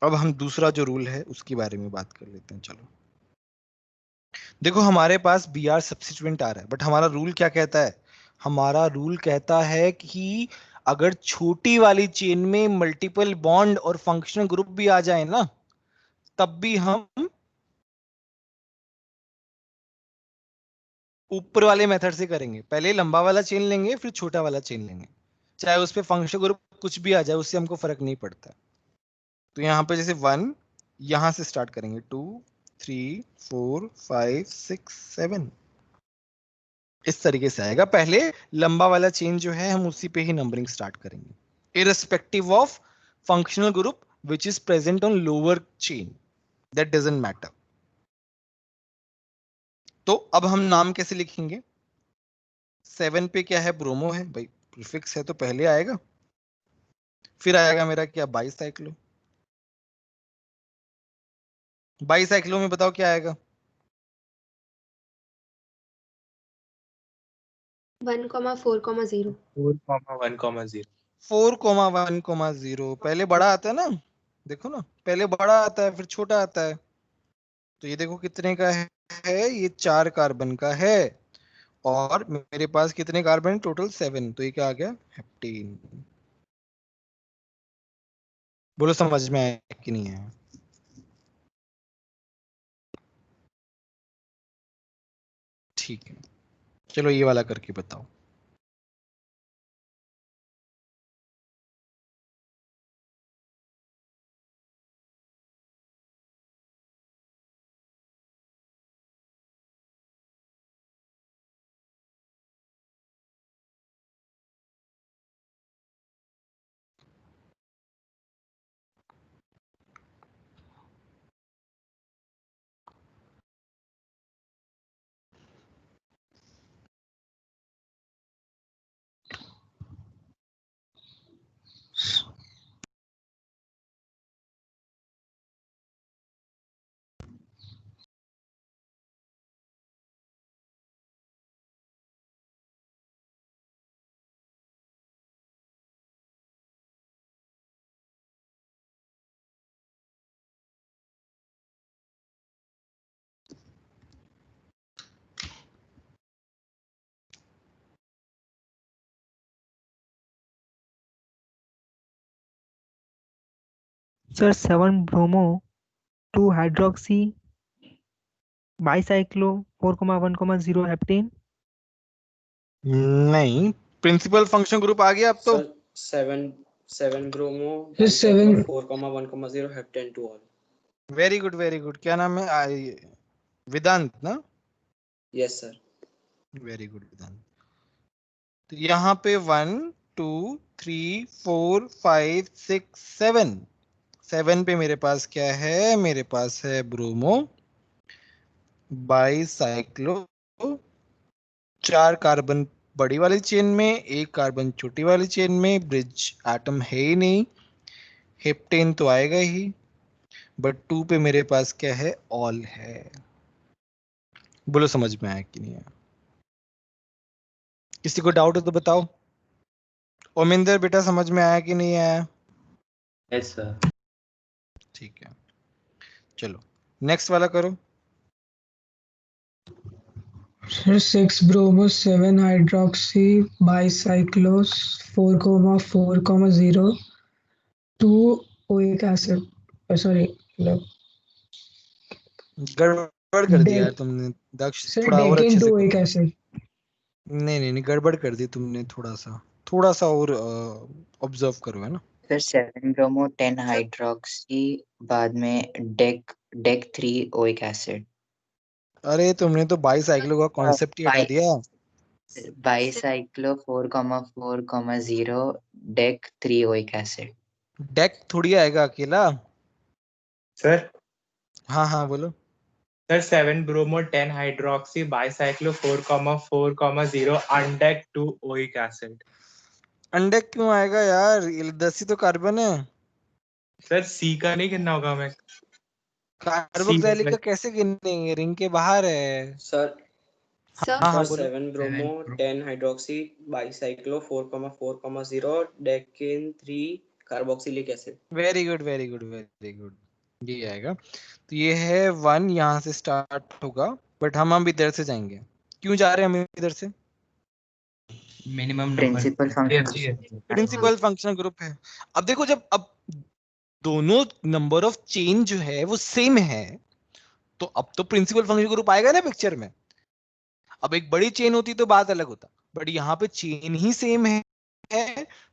अब हम दूसरा जो रूल है उसके बारे में बात कर लेते हैं। चलो देखो, हमारे पास बी आर सब्स्टिट्यूएंट आ रहा है, बट हमारा रूल क्या कहता है? हमारा रूल कहता है कि अगर छोटी वाली चेन में मल्टीपल बॉन्ड और फंक्शनल ग्रुप भी आ जाए ना, तब भी हम ऊपर वाले मेथड से करेंगे। पहले लंबा वाला चेन लेंगे, फिर छोटा वाला चेन लेंगे, चाहे उस पे फंक्शनल ग्रुप कुछ भी आ जाए, उससे हमको फर्क नहीं पड़ता। तो यहाँ पे जैसे 1 यहां से स्टार्ट करेंगे, 2 3 4 5 6 7 इस तरीके से आएगा। पहले लंबा वाला चेन जो है हम उसी पे ही नंबरिंग स्टार्ट करेंगे, irrespective of functional group which is present on lower chain, that doesn't matter. तो अब हम नाम कैसे लिखेंगे? 7 पे क्या है? ब्रोमो है भाई, प्रीफिक्स है तो पहले आएगा, फिर आएगा मेरा क्या? बाईसाइक्लो। बाईसाइक्लो में बताओ क्या आएगा? 1,4,0 4,1,0 पहले बड़ा आता है ना, देखो ना, पहले बड़ा आता है फिर छोटा आता है। तो ये देखो कितने का है, ये 4 कार्बन का है, और मेरे पास कितने कार्बन? टोटल 7। तो ये क्या आ गया? हेप्टेन। बोलो समझ में आया कि नहीं आया? ठीक है, चलो ये वाला करके बताओ। Sir, 7 bromo, 2 hydroxy, bicyclo, 4,1,0 heptane. नहीं, प्रिंसिपल फंक्शन ग्रुप आ गया अब तो। Sir 7 bromo Sir, 7 4,1,0 heptane two ol. Very good very good. क्या नाम है? वेदांत ना? Yes sir. Very good Vedant. तो यहाँ पे 1 2 3 4 5 6 7 7 पे मेरे पास क्या है? मेरे पास है ब्रोमो, बाईसाइक्लो, 4 कार्बन बड़ी वाली चेन में, एक कार्बन छोटी वाली चेन में, ब्रिज एटम है ही नहीं, हेप्टेन तो आएगा ही, बट 2 पे मेरे पास क्या है? ऑल है। बोलो समझ में आया कि नहीं आया? किसी को डाउट है तो बताओ। ओमिंदर बेटा समझ में आया कि नहीं आया? Yes sir. ठीक है, चलो नेक्स्ट वाला करो। Sir, 6 bromo, 7 hydroxy, bicyclos, 4,4,0, 2 oic acid. Sorry, मतलब गड़बड़ कर दिया यार Dec- तुमने दक्ष, Sir, थोड़ा और अच्छे decane से 2 करो। oic acid. नहीं, गड़बड़ कर दी तुमने, थोड़ा सा और ऑब्जर्व करो, है ना? फिर 7 ब्रोमो 10 हाइड्रोक्सी, बाद में डेक 3 ओइक एसिड। अरे तुमने तो बाईसाइक्लो का कॉन्सेप्ट ही हटा दिया। Bicyclo 4,4,0 deck 3 oic acid. Deck थोड़ी आएगा अकेला। सर हाँ हाँ बोलो। Sir 7 bromo 10 hydroxy bicyclo 4,4,0 अनडेक 2 oic acid. अनडेक क्यों आएगा यार, ये 10 ही तो कार्बन है। सर सी का नहीं गिनना होगा हमें। कार्बोक्सिलिक का कैसे गिनेंगे, रिंग के बाहर है। सर हाँ सर हाँ बोलो। 7 bromo 10 hydroxy bicyclo 4,4,0 Deccan 3 carboxylic acid. Very good very good very good, ये आएगा। तो ये है 1, यहाँ से स्टार्ट होगा, बट हम इधर से जाएंगे। क्यों जा रहे हैं हम इधर से? Minimum principal function. Principal functional group है। अब देखो, जब अब दोनों नंबर ऑफ चेन जो है वो सेम है, तो अब तो प्रिंसिपल फंक्शनल ग्रुप आएगा ना पिक्चर में। अब एक बड़ी चेन होती तो बात अलग होता, बट यहाँ पे चेन ही सेम है,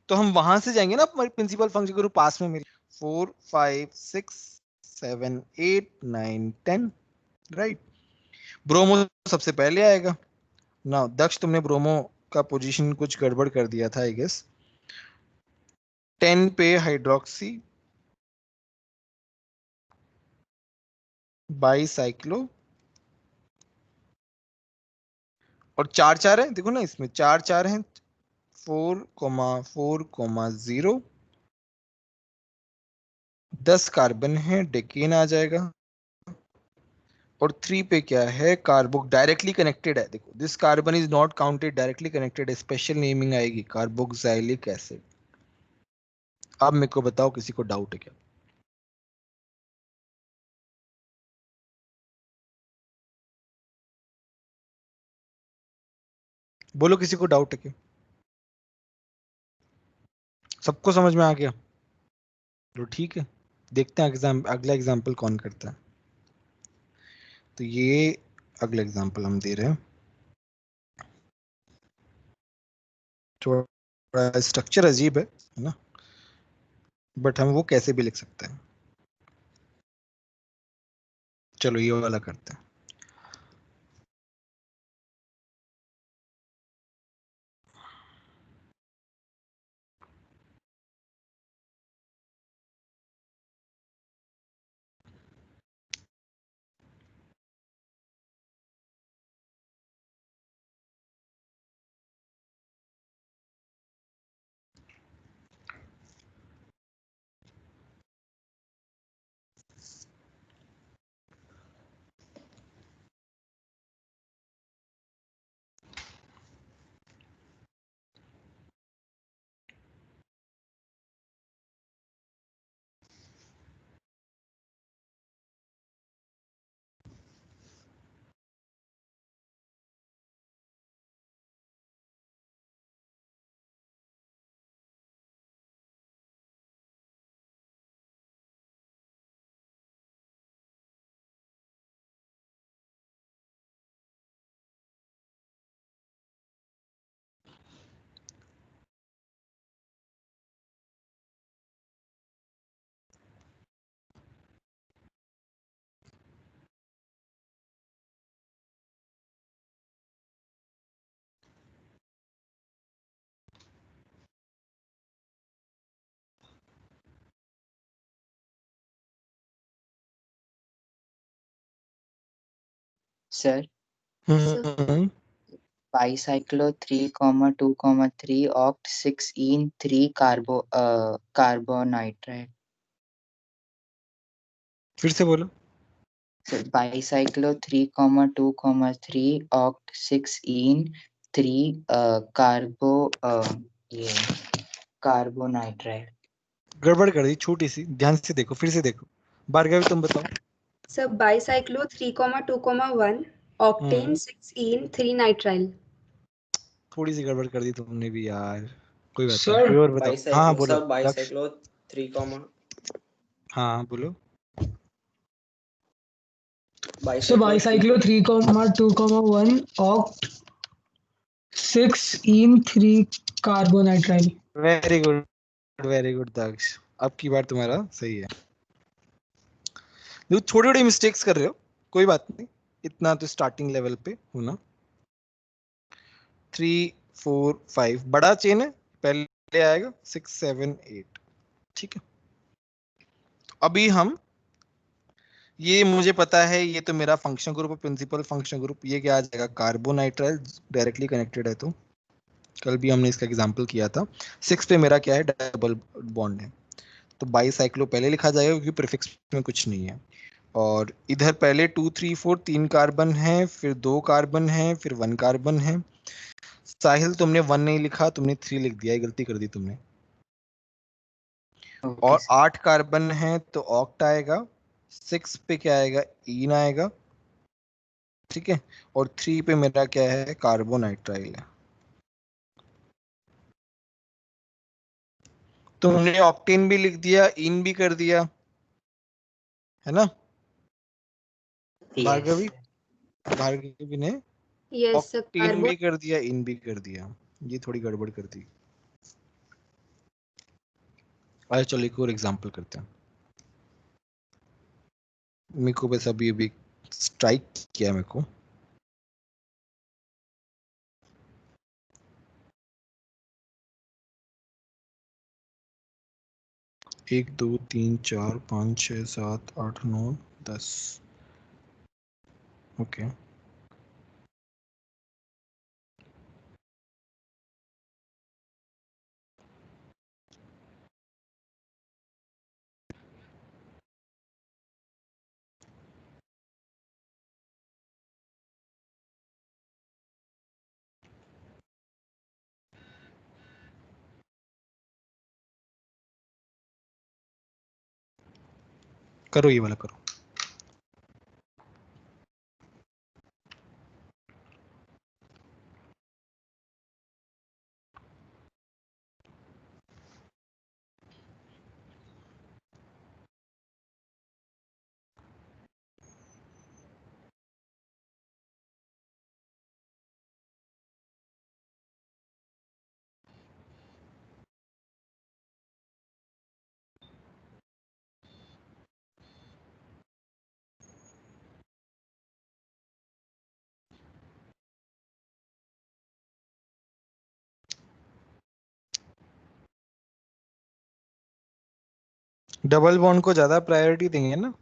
तो हम वहां से जाएंगे ना प्रिंसिपल फंक्शन ग्रुप पास में मेरी। 4 5 6 7 8 9 10, राइट। ब्रोमो सबसे पहले आएगा ना। दक्ष, तुमने ब्रोमो का पोजीशन कुछ गड़बड़ कर दिया था आई गेस। 10 पे हाइड्रोक्सी बाईसाइक्लो, और 4 4 है, देखो ना इसमें 4 4 हैं। 4,4,0 10 कार्बन है, डेकेन आ जाएगा। और 3 पे क्या है, कार्बो डायरेक्टली कनेक्टेड है। देखो, this carbon is not counted, directly connected है, स्पेशल नेमिंग आएगी कार्बोक्सिलिक एसिड। अब मेरे को बताओ, किसी को डाउट है क्या? बोलो, किसी को डाउट है क्या? सबको समझ में आ गया? तो ठीक है, देखते हैं अगला एग्जाम्पल कौन करता है। तो ये अगला एग्जाम्पल हम दे रहे हैं। थोड़ा स्ट्रक्चर अजीब है ना, बट हम वो कैसे भी लिख सकते हैं। चलो ये वाला करते हैं। Sir bicyclo 3,2,3 oct 6 ene 3 कार्बोनाइट्राइड। फिर से बोलो। Sir bicyclo 3,2,3 oct 6 ene 3 कार्बोनाइट्राइड। गड़बड़ कर दी छोटी सी, ध्यान से देखो, फिर से देखो। भार्गवी तुम बताओ। Sir bicyclo 3,2,1 octane 6 3 nitrile. थोड़ी सी गड़बड़ कर दी तुमने भी यार, कोई बात नहीं। सर कोई और बताओ। हाँ बोलो सर दक्ष। बाइसाइक्लो 3, हाँ बोलो। Sir bicyclo 3,2,1 oct 6 ene 3 carbonitrile. Very good very good Daksh, अब की बार तुम्हारा सही है। देखो, छोटी छोटी मिस्टेक्स कर रहे हो, कोई बात नहीं, इतना तो स्टार्टिंग लेवल पे होना। 3 4 5 बड़ा चेन है, पहले आएगा 6 7 8, ठीक है। तो अभी हम ये मुझे पता है, ये तो मेरा फंक्शन ग्रुप है, प्रिंसिपल फंक्शन ग्रुप। ये क्या आ जाएगा, कार्बोनाइट्राइल डायरेक्टली कनेक्टेड है, तो कल भी हमने इसका एग्जांपल किया था। 6 पे मेरा क्या है, डबल बॉन्ड है, तो बाईसाइक्लो पहले लिखा जाएगा क्योंकि प्रीफिक्स में कुछ नहीं है। और इधर पहले 2 3 4 3 कार्बन है, फिर 2 कार्बन है, फिर 1 कार्बन है। साहिल तुमने 1 नहीं लिखा, तुमने 3 लिख दिया, गलती कर दी तुमने। ओके और सर। 8 कार्बन है तो ऑक्ट आएगा, 6 पे क्या आएगा, ईन आएगा, ठीक है। और 3 पे मेरा क्या है, कार्बोनाइट्राइल है। तुमने ऑक्टेन भी लिख दिया, ईन भी कर दिया, है ना भार्गवी? भार्गवी ने यस सर, ऑक्टेन कार्बन। भी कर दिया, इन भी कर दिया। ये थोड़ी गड़बड़ कर दी। आइए चलो एक और एग्जांपल करते हैं। मेरे को बस अभी अभी स्ट्राइक किया मेरे को। एक 2 3 4 5 6 7 8 9 10। ओके करो, ये वाला करो। डबल बॉन्ड को ज्यादा प्रायोरिटी देंगे ना?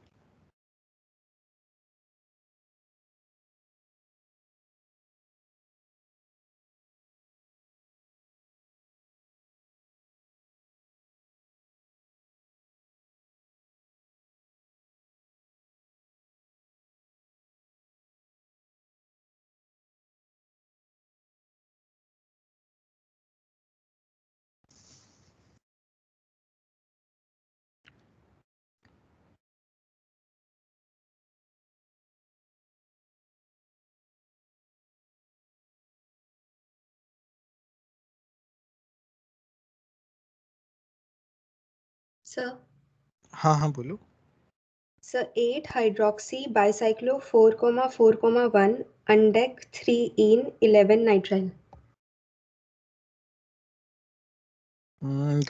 सर हाँ हाँ बोलो। सर 8 हाइड्रोक्सी बाइसाइक्लो 4,4,1 अनडेक 3 इन 11 नाइट्राइल।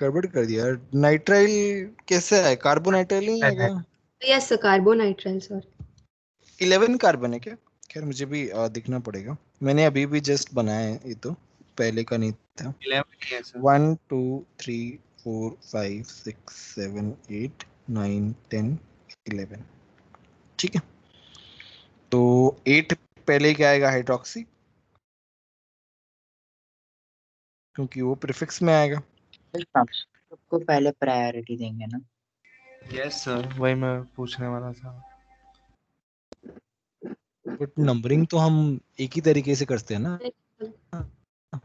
गड़बड़ कर दिया। नाइट्राइल कैसे है, कार्बोनाइट्राइल नहीं आएगा? Yes sir, carbonitrile sir. 11 carbon है क्या? खैर मुझे भी दिखना पड़ेगा, मैंने अभी भी जस्ट बनाया है, ये तो पहले का नहीं था। 11 है सर। 1 2 3 4 5 6 7 8 9 10 11, ठीक है। तो 8 पहले क्या आएगा, हाइड्रोक्सी, क्योंकि वो प्रीफिक्स में आएगा। सबको पहले प्रायोरिटी देंगे ना? यस सर, वही मैं पूछने वाला था। बट नंबरिंग तो हम एक ही तरीके से करते हैं ना।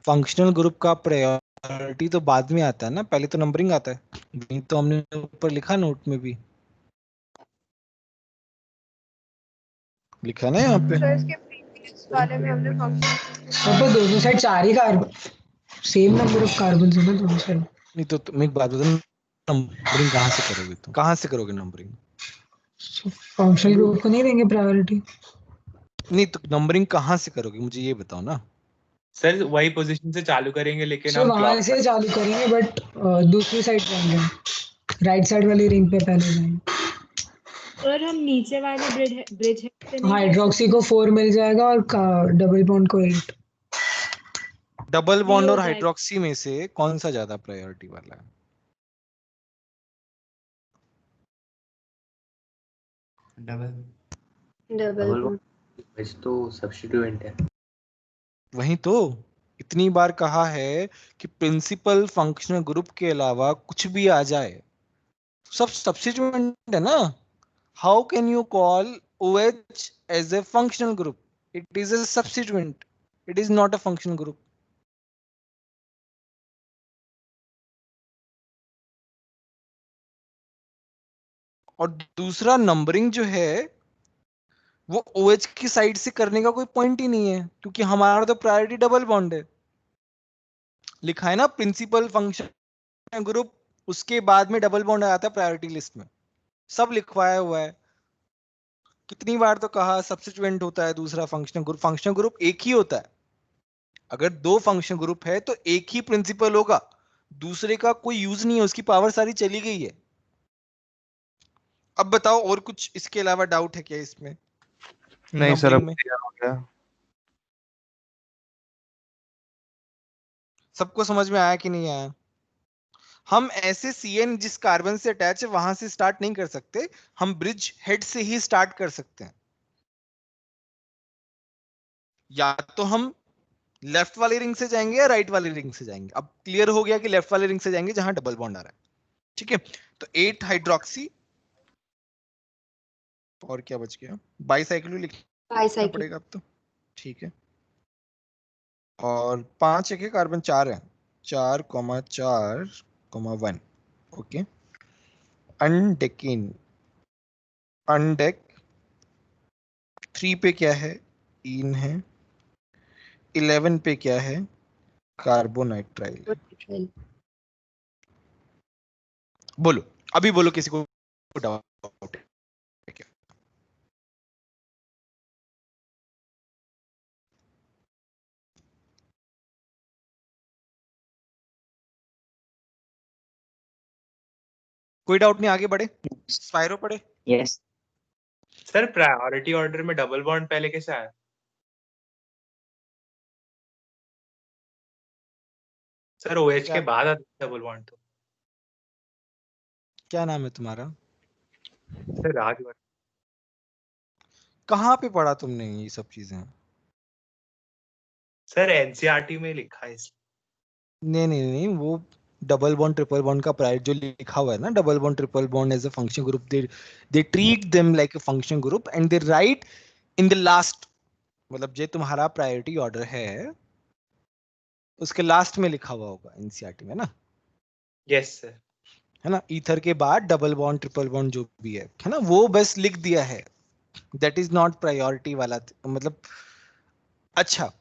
फंक्शनल ग्रुप का प्रायोरिटी तो बाद में आता है ना, पहले तो नंबरिंग आता है। नहीं तो हमने ऊपर लिखा नोट में भी लिखा है ना यहाँ पे। सर इसके प्रीवियस वाले में हमने फंक्शन अब तो दोनों side 4 he carbon, same number of carbon है ना दोनों साइड। नहीं तो तुम एक बात बताओ, नंबरिंग कहाँ से करोगे, तुम कहाँ से करोगे नंबरिंग? फंक्शनल ग्रुप को नहीं देंगे प्रायोरिटी। नहीं तो नंबरिंग कहाँ से करोगे, मुझे ये बताओ ना। सर वही पोजीशन से चालू करेंगे लेकिन सर हम वहां क्लॉक से चालू करेंगे बट दूसरी साइड जाएंगे, राइट साइड वाली रिंग पे पहले जाएंगे। और हम नीचे वाले ब्रिज हेड पे नहीं कर हाइड्रोक्सी को 4 मिल जाएगा और डबल बॉन्ड को 8। डबल थ्री बॉन्ड हो और जाएगा। हाइड्रोक्सी में से कौन सा ज्यादा प्रायोरिटी वाला है? Double bond. OH तो सब्स्टिट्यूएंट है। वही तो इतनी बार कहा है कि प्रिंसिपल फंक्शनल ग्रुप के अलावा कुछ भी आ जाए सब सब्स्टिट्यूएंट है ना। How can you call OH as a functional group? It is a substituent, it is not a functional group. और दूसरा नंबरिंग जो है वो OH की साइड से करने का कोई पॉइंट ही नहीं है, क्योंकि हमारा तो प्रायोरिटी डबल बॉन्ड है। लिखा है ना प्रिंसिपल फंक्शन ग्रुप, उसके बाद में डबल बॉन्ड आता है प्रायोरिटी लिस्ट में, सब लिखवाया हुआ है। कितनी बार तो कहा सब्स्टिट्यूएंट होता है दूसरा फंक्शनल ग्रुप। फंक्शनल ग्रुप एक ही होता है। अगर दो फंक्शनल ग्रुप है तो एक ही प्रिंसिपल होगा, दूसरे का कोई यूज नहीं है, उसकी पावर सारी चली गई है। अब बताओ और कुछ इसके अलावा डाउट है क्या इसमें? नहीं सर, नंबरिंग अब में क्लियर हो गया। सबको समझ में आया कि नहीं आया? हम ऐसे CN जिस कार्बन से अटैच है वहां से स्टार्ट नहीं कर सकते, हम ब्रिज हेड से ही स्टार्ट कर सकते हैं। या तो हम लेफ्ट वाली रिंग से जाएंगे या राइट वाली रिंग से जाएंगे। अब क्लियर हो गया कि लेफ्ट वाली रिंग से जाएंगे जहां डबल बॉन्ड आ रहा है। ठीक है, तो 8 हाइड्रोक्सी और क्या बच गया? बाईसाइक्लो लिखना बाईसाइक्लिक। पड़ेगा अब तो। ठीक है, और 5 है, कार्बन 4 है, 4,4,1। ओके, अनडेकिन अनडेक 3 पे क्या है? इन है। 11 पे क्या है? कार्बोनाइट्राइल। बोलो, अभी बोलो किसी को डाउट है क्या? कोई डाउट नहीं, आगे बढ़े, स्पायरो पढ़े। यस सर प्रायोरिटी ऑर्डर में डबल बॉन्ड पहले कैसे आया? सर OH क्या के बाद आता डबल बॉन्ड तो। क्या नाम है तुम्हारा? सर राजवर्धन। कहाँ पे पढ़ा तुमने ये सब चीजें? सर NCERT में लिखा है इसलिए। नहीं नहीं नहीं, वो डबल बॉन्ड ट्रिपल बॉन्ड का प्राइस जो लिखा हुआ है ना, double bond triple bond as a function group, they treat them like a function group and they write in the last. मतलब जो तुम्हारा प्रायोरिटी ऑर्डर है उसके लास्ट में लिखा हुआ होगा एनसीईआरटी में ना। Yes sir. है ना, ईथर के बाद डबल बॉन्ड ट्रिपल बॉन्ड जो भी है ना, वो बस लिख दिया है। दैट इज नॉट प्रायोरिटी वाला, मतलब अच्छा,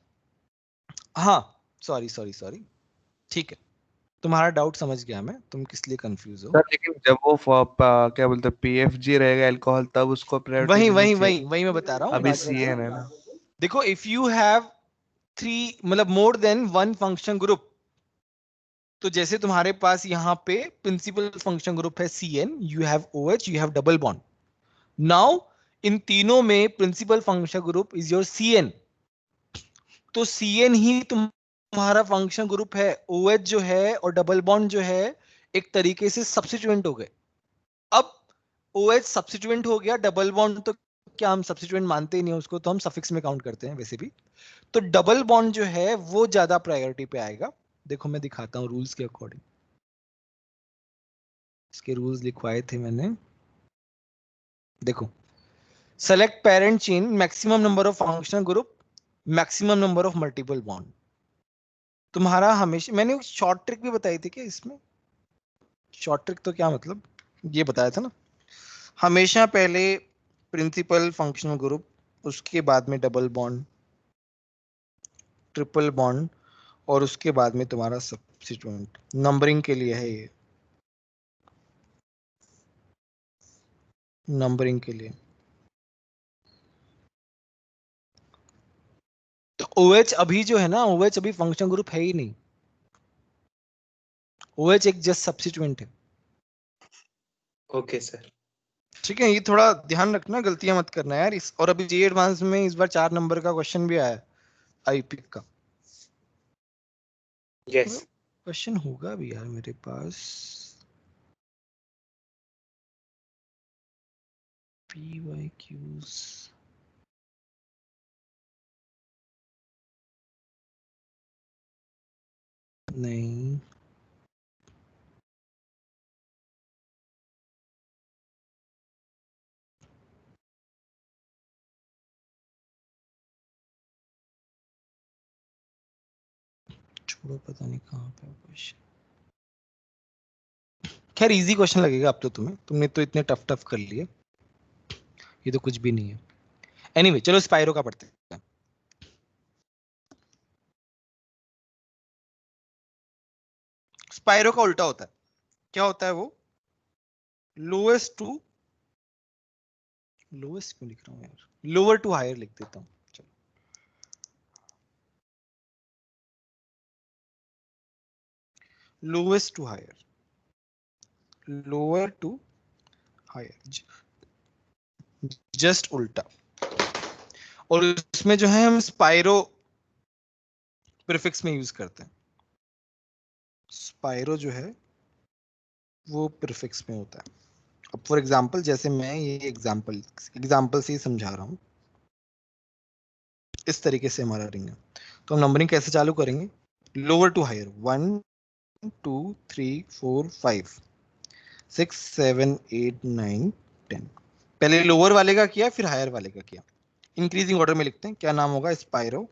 हाँ, सॉरी सॉरी सॉरी, ठीक है, तुम्हारा डाउट समझ गया मैं, तुम किस लिए कंफ्यूज हो। सर लेकिन जब वो क्या बोलते हैं PFG रहेगा अल्कोहल, तब उसको प्रायोरिटी वही देनी वही चाहिए। वही वही मैं बता रहा हूँ अभी राजवर्धन। CN है ना। देखो, इफ यू हैव 3 मतलब मोर देन 1 फंक्शन ग्रुप, तो जैसे तुम्हारे पास यहाँ पे प्रिंसिपल फंक्शन ग्रुप है CN, you have OH, you have double bond. Now इन तीनों में principal function group is your CN, तो CN ही तुम्हारा फंक्शन ग्रुप है। OH जो है और डबल बॉन्ड जो है एक तरीके से सब्स्टिट्यूएंट हो गए। अब OH सब्स्टिट्यूएंट हो गया, डबल बॉन्ड तो क्या हम सब्स्टिट्यूएंट मानते ही नहीं, उसको तो हम सफिक्स में काउंट करते हैं वैसे भी। तो डबल बॉन्ड जो है वो ज्यादा प्रायोरिटी पे आएगा। देखो मैं दिखाता हूँ रूल्स के अकॉर्डिंग, इसके रूल्स लिखवाए थे मैंने। देखो, select parent chain, maximum number of functional group, maximum number of multiple bond. तुम्हारा हमेशा, मैंने शॉर्ट ट्रिक भी बताई थी क्या इसमें? शॉर्ट ट्रिक तो क्या मतलब, ये बताया था ना, हमेशा पहले प्रिंसिपल फंक्शनल ग्रुप, उसके बाद में डबल बॉन्ड, ट्रिपल बॉन्ड, और उसके बाद में तुम्हारा सब्स्टिट्यूएंट। नंबरिंग के लिए है ये, नंबरिंग के लिए। तो OH अभी जो है ना, OH अभी फंक्शन ग्रुप है ही नहीं। OH एक जस्ट सब्स्टिट्यूएंट है। Okay sir. ठीक है, ये थोड़ा ध्यान रखना, गलतियां मत करना यार। इस और अभी जी एडवांस में इस बार 4 नंबर का क्वेश्चन भी आया आईपी का। यस। क्वेश्चन होगा भी यार मेरे पास। PYQs नहीं, छोड़ो, पता नहीं कहाँ पे क्वेश्चन। खैर इजी क्वेश्चन लगेगा अब तो तुम्हें, तुमने तो इतने टफ टफ कर लिए, ये तो कुछ भी नहीं है। एनीवे चलो स्पाइरो का पढ़ते हैं। स्पाइरो का उल्टा होता है, क्या होता है वो? लोएस्ट टू, लोएस्ट क्यों लिख रहा हूँ यार, लोअर टू हायर लिख देता हूँ। चलो lowest to higher, lower to higher, just उल्टा। और इसमें जो है हम स्पाइरो प्रीफिक्स में यूज करते हैं। स्पाइरो जो है वो प्रीफिक्स में होता है। अब फॉर एग्जांपल जैसे मैं ये एग्जांपल से ही समझा रहा हूं, इस तरीके से हमारा रिंग है, तो हम नंबरिंग कैसे चालू करेंगे? Lower to higher, 1 2 3 4 5 6 7 8 9 10। पहले लोअर वाले का किया फिर हायर वाले का किया। इंक्रीजिंग ऑर्डर में लिखते हैं, क्या नाम होगा? स्पाइरो।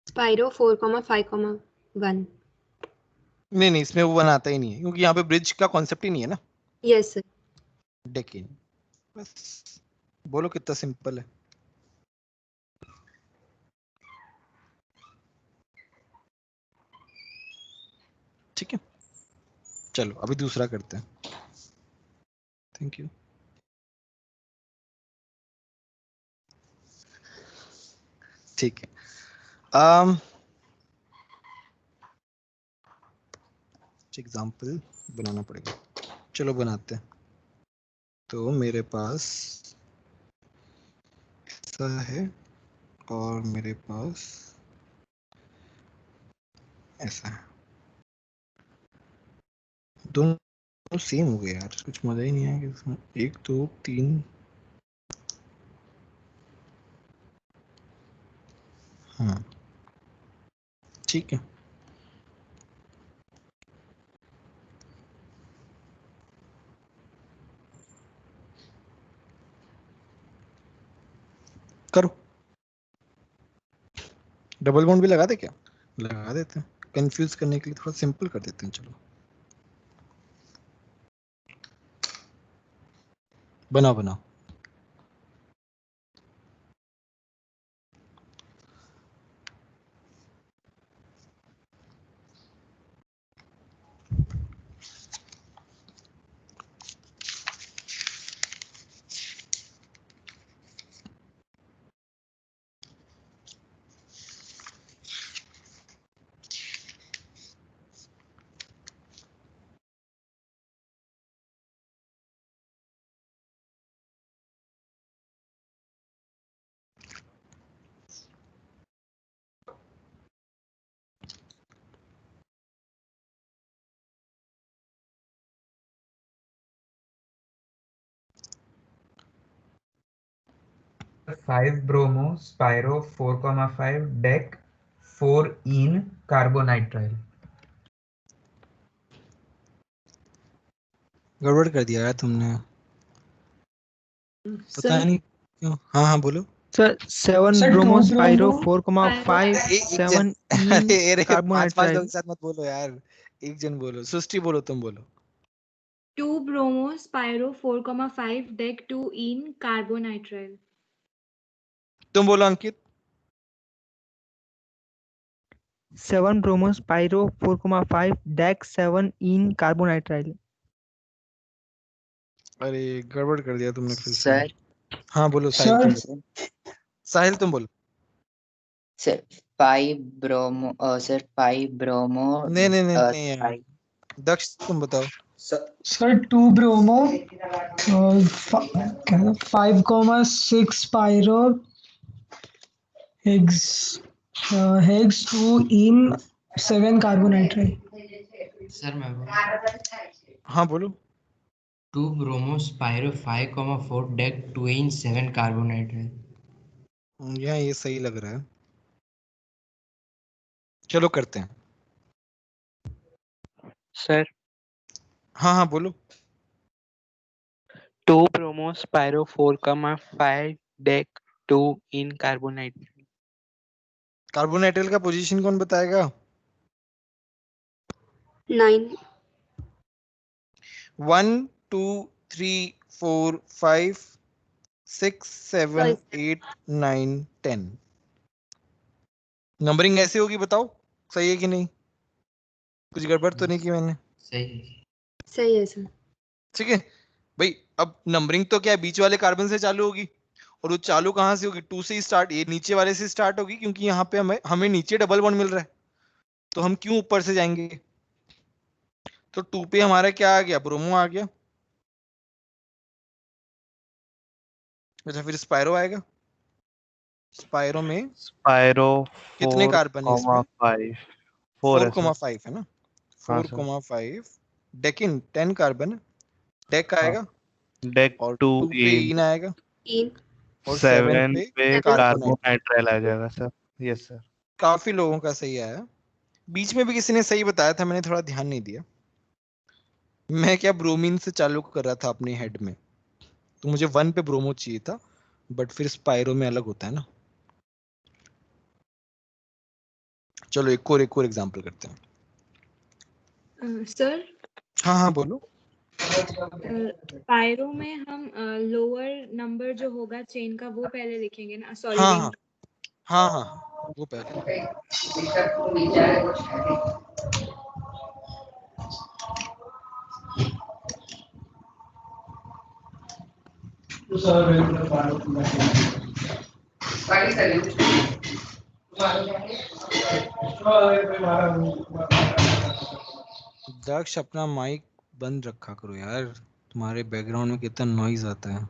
स्पाइरो 4,5,1। नहीं, इसमें वो बनाता ही नहीं है क्योंकि यहाँ पे ब्रिज का कॉन्सेप्ट ही नहीं है ना। Yes sir. डेकिन, बस बोलो कितना सिंपल है। ठीक है, चलो अभी दूसरा करते हैं। Thank you. ठीक है, एग्जाम्पल बनाना पड़ेगा, चलो बनाते हैं। तो मेरे पास ऐसा है और मेरे पास ऐसा है, दोनों सेम हो गए यार, कुछ मजा ही नहीं आया इसमें। 1 2 3, हाँ ठीक है। करो, डबल बॉन्ड भी लगा दे क्या? लगा देते हैं, कंफ्यूज करने के लिए थोड़ा सिंपल कर देते हैं। चलो बनाओ बनाओ। Five bromo, Spiro 4,5 deck 4 in carbonitrile. गड़बड़ कर दिया यार तुमने, पता सर नहीं क्यों। हाँ हाँ बोलो। Sir 7 sir bromo 2 spiro bromo 4,5 7 इन अरे पांच लोगों कार्बोनाइट्राइल। के साथ मत बोलो यार, एक जन बोलो। सृष्टि बोलो, तुम बोलो। 2 bromo Spiro 4,5 deck 2 in carbonitrile. तुम बोलो अंकित। 7 ब्रोमो स्पाइरो 4,5 डेक 7 इन कार्बोनाइट्राइल। अरे गड़बड़ कर दिया तुमने फिर से। सर हाँ बोलो साहिल, तुम सर बोलो। साहिल तुम बोलो। सर 5 ब्रोमो सर 5 ब्रोमो नहीं नहीं नहीं नहीं यार, दक्ष तुम बताओ। सर 2 ब्रोमो 5,6 पायरो हेक्स 2 इन 7 कार्बोनाइट्राइल। सर मैं हाँ बोलो। 2 bromo spiro 5,4 deck 2 in 7 carbonitrile। यहाँ ये सही लग रहा है, चलो करते हैं। सर हाँ हाँ बोलो। 2 bromo spiro 4,5 deck 2 in carbonite। Carbonitrile का पोजीशन कौन बताएगा? 9 1 2 3 4 5 6 7 8 9 10। नंबरिंग ऐसे होगी, बताओ सही है कि नहीं? कुछ गड़बड़ तो नहीं की मैंने? सही है सर। ठीक है भाई, अब नंबरिंग तो क्या है, बीच वाले कार्बन से चालू होगी, और वो चालू कहां से होगी? 2 से ही स्टार्ट, ये नीचे वाले से स्टार्ट होगी, क्योंकि यहाँ पे हमें नीचे डबल बॉन्ड मिल रहा है, तो हम क्यों ऊपर से जाएंगे? तो 2 पे हमारा क्या आ गया? ब्रोमो आ गया। अच्छा, फिर स्पायरो आएगा। स्पायरो में स्पायरो कितने कार्बन है इसमें? 4,5 4 है सर। 4,5 है ना? हाँ सर। 4,5 डेकिन 10 कार्बन, डेक आएगा, डेक और 2 2 पे इन इन आएगा, और 7 7 पे पे कार्बोनाइट्राइल। कार्बोनाइट्राइल आ जाएगा सर। Yes sir. काफी लोगों का सही आया। बीच में भी किसी ने सही बताया था, मैंने थोड़ा ध्यान नहीं दिया। मैं क्या ब्रोमीन से चालू कर रहा था अपने हेड में, तो मुझे 1 पे ब्रोमो चाहिए था, बट फिर स्पायरो में अलग होता है ना। चलो एक और एग्जांपल करते हैं। सर हाँ हाँ बोलो। स्पाइरो में हम लोअर नंबर जो होगा चेन का वो पहले लिखेंगे ना, सॉरी हाँ रिंग। हाँ हाँ हाँ वो पहले। दक्ष अपना माइक बंद रखा करो यार, तुम्हारे बैकग्राउंड में कितना नॉइज आता है।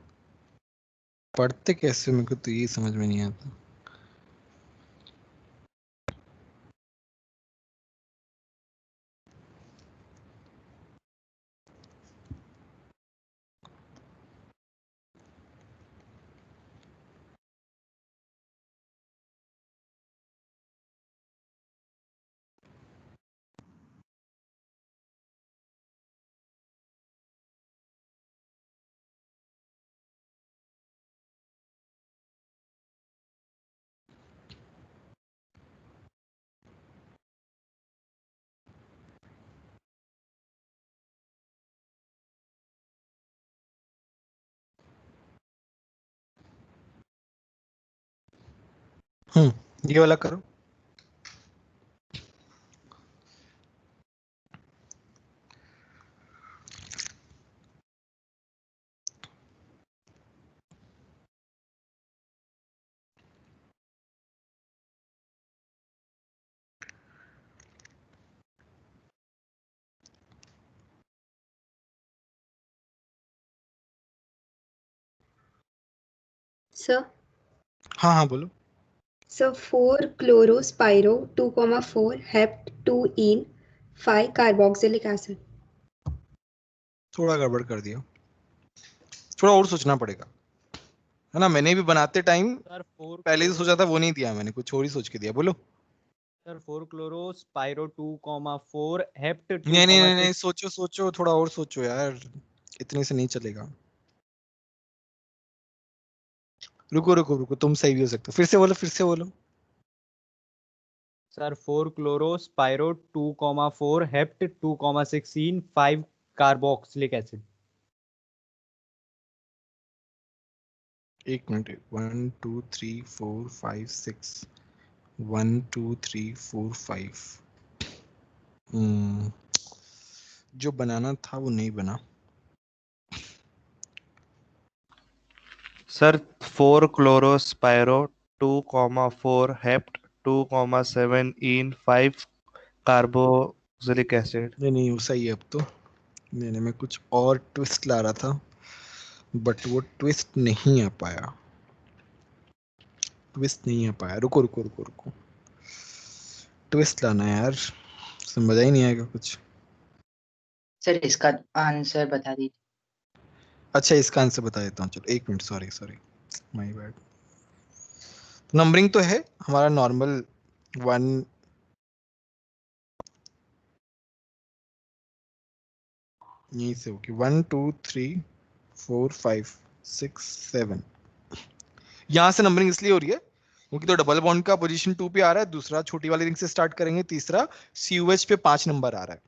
पढ़ते कैसे हो, मेरे को तो ये समझ में नहीं आता। ये वाला करो। सर हाँ हाँ बोलो। सर 4 क्लोरोस्पाइरो 2,4 हेप्ट 2 इन 5 कार्बोक्सिलिक एसिड। थोड़ा गड़बड़ कर दिया, थोड़ा और सोचना पड़ेगा, है ना। मैंने भी बनाते टाइम पहले ही सोचा था, वो नहीं दिया मैंने, कुछ और ही सोच के दिया। बोलो। Sir 4 chloro spiro 2,4 hept 2,6। नहीं नहीं नहीं, सोचो सोचो, थोड़ा और सोचो यार, इतने से नहीं चलेगा। रुको रुको रुको, तुम सही भी हो सकते हो, फिर से बोलो, फिर से बोलो। Sir 4 chloro spiro 2,4 hept 2,16 5 carboxylic acid. एक मिनट, 1 2 3 4 5 6 1 2 3 4 5। जो बनाना था वो नहीं बना। सर 4 क्लोरोस्पाइरो 2,4 हेप्ट 2,7 इन 5 कार्बोक्सिलिक एसिड। नहीं वो सही है अब तो। मैंने मैं कुछ और ट्विस्ट ला रहा था, बट वो ट्विस्ट नहीं आ पाया, ट्विस्ट नहीं आ पाया। रुको रुको रुको रुको, ट्विस्ट लाना है यार, मजा ही नहीं आएगा कुछ। सर इसका आंसर बता दीजिए। अच्छा इसका आंसर बता देता हूँ, चलो 1 minute, sorry my bad. Numbering तो है हमारा नॉर्मल 1 यहीं से होगी 1 2 3 4 5 6 7। यहां से नंबरिंग इसलिए हो रही है क्योंकि तो डबल बॉन्ड का पोजीशन 2 पे आ रहा है, दूसरा छोटी वाली रिंग से स्टार्ट करेंगे, तीसरा COH पे 5 नंबर आ रहा है।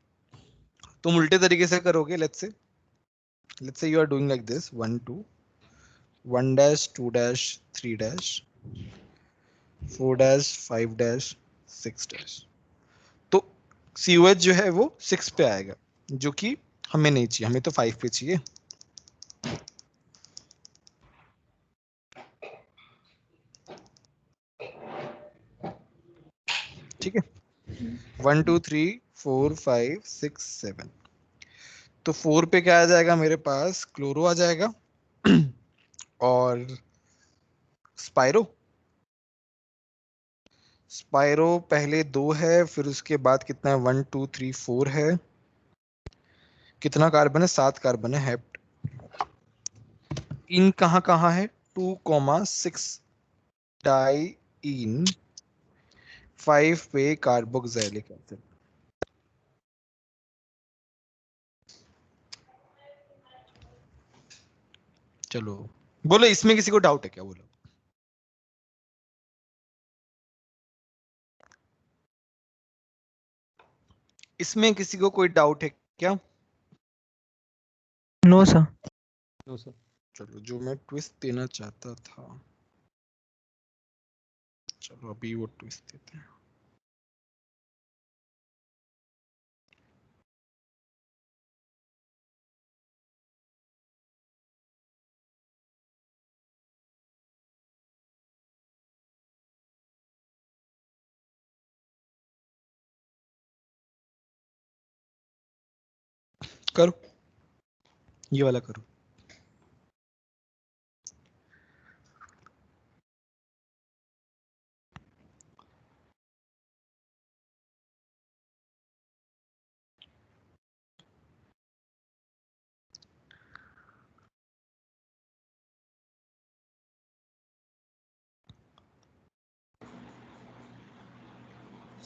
तुम उल्टे तरीके से करोगे, let's say you are doing like this 1 2 1 dash 2 dash 3 dash 4 dash 5 dash 6 dash. तो COH जो है वो 6 पे आएगा, जो कि हमें नहीं चाहिए, हमें तो 5 पे चाहिए। ठीक है, 1 2 3 4 5 6 7। तो 4 पे क्या आ जाएगा मेरे पास, क्लोरो आ जाएगा और स्पाइरो पहले 2 है, फिर उसके बाद कितना है 1 2 3 4 है। कितना कार्बन है, 7 कार्बन है। हेप्ट इन कहाँ है, 2,6 डाई इन 5 पे कार्बोक्सिलिक एसिड। चलो बोलो, इसमें किसी को डाउट है क्या, बोलो। इसमें किसी को कोई डाउट है क्या? No sir. No sir. चलो, जो मैं ट्विस्ट देना चाहता था, चलो अभी वो ट्विस्ट देते हैं। करो, ये वाला करो।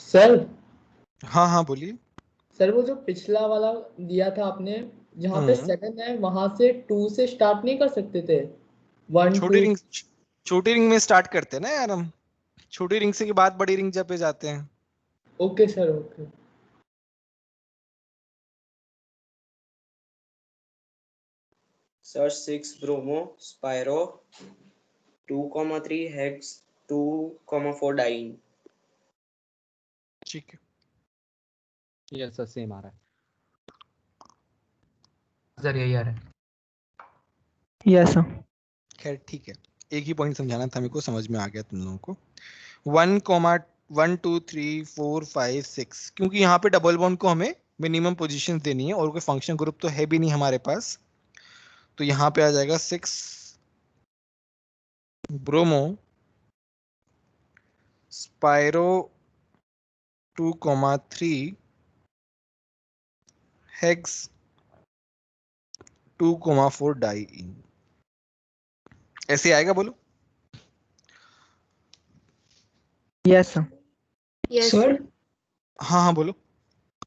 सर हाँ बोलिए। सर वो जो पिछला वाला दिया था आपने, जहाँ पे 7 है वहां से 2 से स्टार्ट नहीं कर सकते थे? 1 2। छोटी रिंग में स्टार्ट करते हैं ना यार हम, छोटी रिंग से के बाद बड़ी रिंग जब पे जाते हैं। Okay sir, okay. Sir 6 bromo spiro 2,3 hex 2,4 diene. ठीक है, यस सर, सेम आ रहा है सर, यही आ रहा है। Yes sir. खैर ठीक है, एक ही पॉइंट समझाना था मेरे को, समझ में आ गया तुम लोगों को। 1 2 3 4 5 6, क्योंकि यहाँ पे डबल बॉन्ड को हमें मिनिमम पोजीशन देनी है और कोई फंक्शन ग्रुप तो है भी नहीं हमारे पास, तो यहाँ पे आ जाएगा 6 ब्रोमो स्पाइरो 2,3 हेक्स 2,4 डाई इन। ऐसे आएगा, बोलो। Yes sir. सर हाँ बोलो।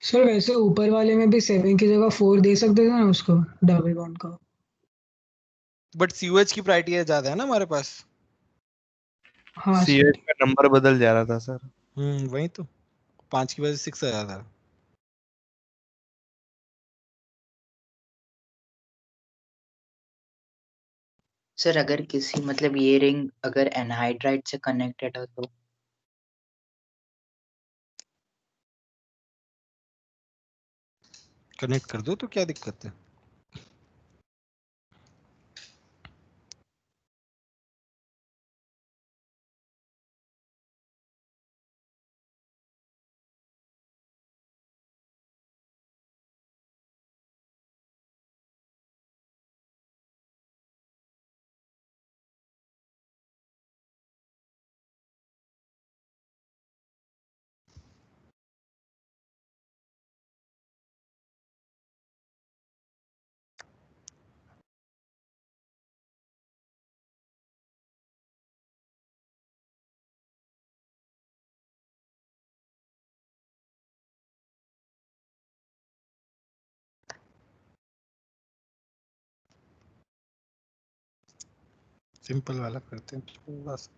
सर वैसे ऊपर वाले में भी 7 की जगह 4 दे सकते थे ना उसको, डबल बॉन्ड का। बट COH की प्रायोरिटी ज्यादा है ना हमारे पास। हाँ सर। CH का नंबर बदल जा रहा था सर। वही तो, 5 की वजह से 6 आ जाता है। सर अगर किसी मतलब ये रिंग अगर एनहाइड्राइड से कनेक्टेड हो तो? कनेक्ट कर दो तो क्या दिक्कत है। सिंपल वाला करते हैं थोड़ा सा।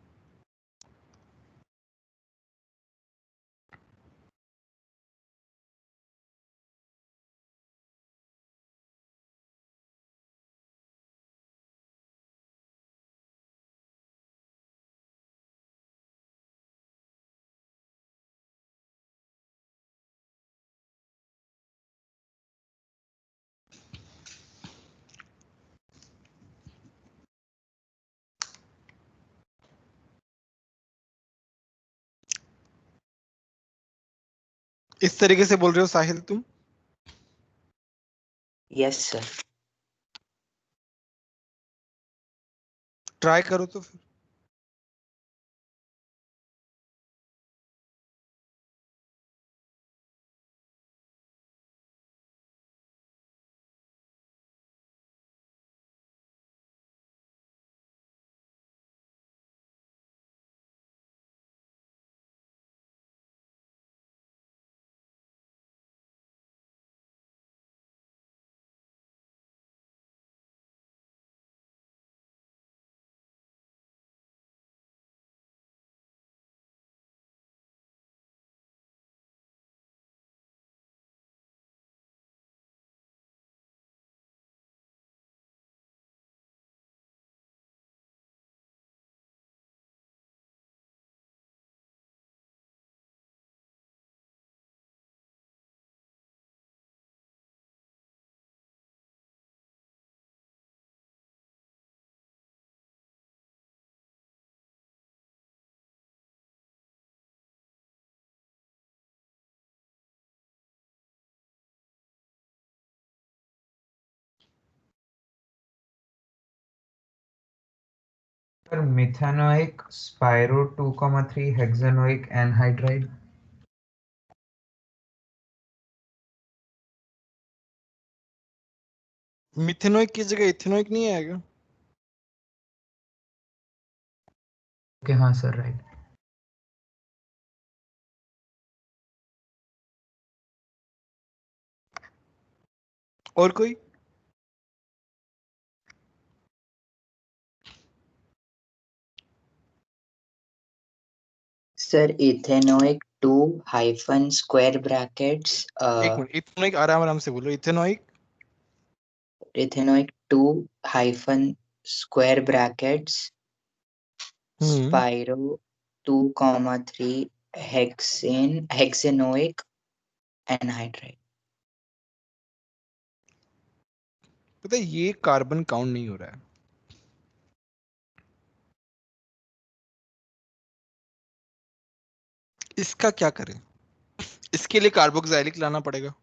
इस तरीके से बोल रहे हो साहिल तुम? Yes sir. ट्राई करो तो फिर। Sir methanoic spiro 2,3 hexanoic anhydride. Methanoic की जगह इथेनोइक नहीं आएगा? ओके हाँ सर राइट। और कोई? Sir ethanoic 2 hyphen square brackets एक मिनट, इथेनोइक आराम आराम से बोलो। Ethanoic ethanoic 2 hyphen square brackets spiro 2,3 hexanoic anhydride. पता है ये कार्बन काउंट नहीं हो रहा है। इसका क्या करें? इसके लिए कार्बोक्सिलिक लाना पड़ेगा।